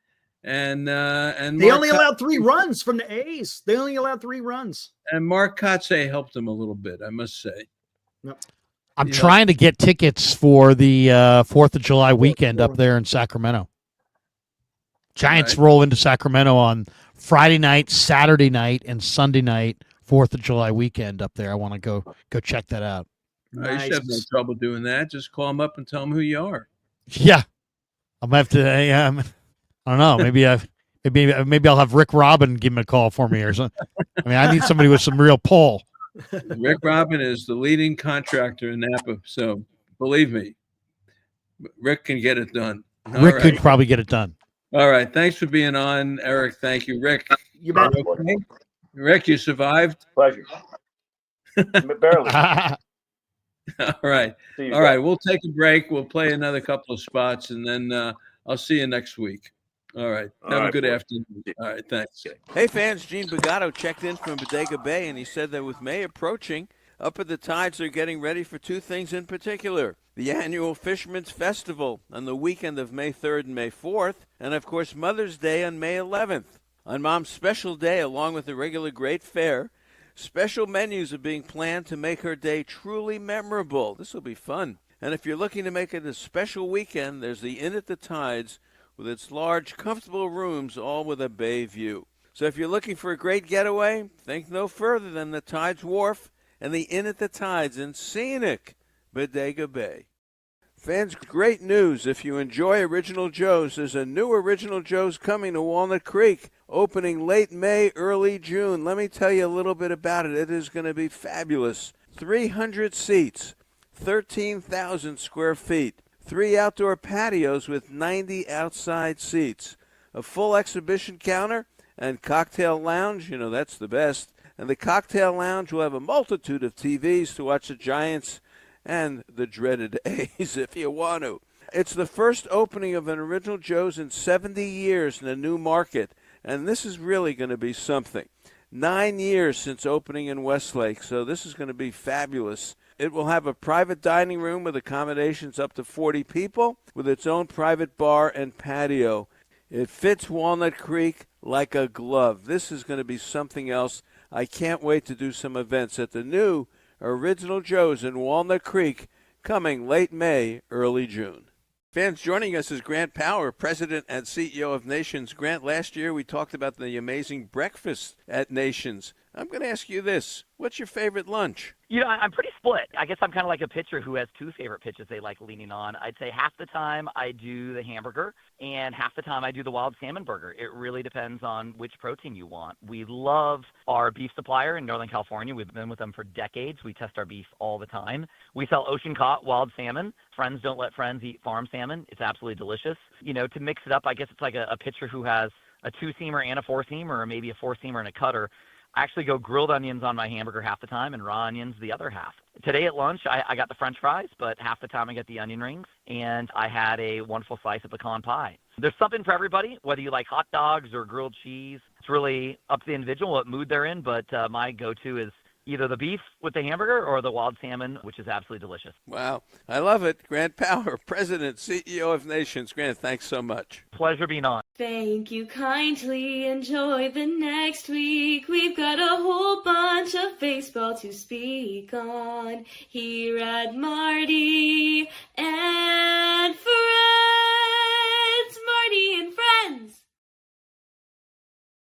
And they only allowed 3 runs from the A's. They only allowed 3 runs. And Mark Kotsay helped them a little bit, I must say. Yep. I'm trying to get tickets for the 4th of July weekend up there in Sacramento. Giants roll into Sacramento on Friday night, Saturday night, and Sunday night, 4th of July weekend up there. I want to go check that out. You should have no trouble doing that. Just call them up and tell them who you are. Yeah. I'm going to have to I don't know. Maybe I'll have Rick Robin give him a call for me or something. I mean, I need somebody with some real pull. Rick Robin is the leading contractor in Napa, so believe me, Rick can get it done. Rick could probably get it done. All right. Thanks for being on, Eric. Thank you, Rick. You bet. Okay? Rick, you survived. Pleasure. Barely. All right. See you All right. guys. We'll take a break. We'll play another couple of spots, and then I'll see you next week. All right. All Have a right, good boys. afternoon. All right. Thanks. Hey fans, Gene Bagato checked in from Bodega Bay, and he said that with May approaching, up at the Tides they're getting ready for two things in particular. The annual Fisherman's Festival on the weekend of May 3rd and May 4th, and of course Mother's Day on May 11th. On Mom's special day, along with the regular great fare, special menus are being planned to make her day truly memorable. This will be fun. And if you're looking to make it a special weekend, there's the Inn at the Tides with its large, comfortable rooms, all with a bay view. So if you're looking for a great getaway, think no further than the Tides Wharf and the Inn at the Tides in scenic Bodega Bay. Fans, great news. If you enjoy Original Joe's, there's a new Original Joe's coming to Walnut Creek, opening late May, early June. Let me tell you a little bit about it. It is going to be fabulous. 300 seats, 13,000 square feet, 3 outdoor patios with 90 outside seats, a full exhibition counter and cocktail lounge. You know, that's the best. And the cocktail lounge will have a multitude of TVs to watch the Giants and the dreaded A's if you want to. It's the first opening of an Original Joe's in 70 years in a new market, and this is really going to be something. 9 years since opening in Westlake, so this is going to be fabulous. It will have a private dining room with accommodations up to 40 people, with its own private bar and patio. It fits Walnut Creek like a glove. This is going to be something else. I can't wait to do some events at the new Original Joe's in Walnut Creek, coming late May, early June. Fans, joining us is Grant Power, President and CEO of Nations. Grant, last year we talked about the amazing breakfast at Nations. I'm going to ask you this. What's your favorite lunch? You know, I'm pretty split. I guess I'm kind of like a pitcher who has two favorite pitches they like leaning on. I'd say half the time I do the hamburger and half the time I do the wild salmon burger. It really depends on which protein you want. We love our beef supplier in Northern California. We've been with them for decades. We test our beef all the time. We sell ocean caught wild salmon. Friends don't let friends eat farm salmon. It's absolutely delicious. You know, to mix it up, I guess it's like a pitcher who has a 2-seamer and a 4-seamer, or maybe a 4-seamer and a cutter. I actually go grilled onions on my hamburger half the time and raw onions the other half. Today at lunch, I got the French fries, but half the time I get the onion rings, and I had a wonderful slice of pecan pie. There's something for everybody, whether you like hot dogs or grilled cheese. It's really up to the individual what mood they're in, but my go-to is either the beef with the hamburger or the wild salmon, which is absolutely delicious. Wow, I love it. Grant Power, President, CEO of Nations. Grant, thanks so much. Pleasure being on. Thank you kindly. Enjoy the next week. We've got a whole bunch of baseball to speak on here at Marty and Friends. Marty and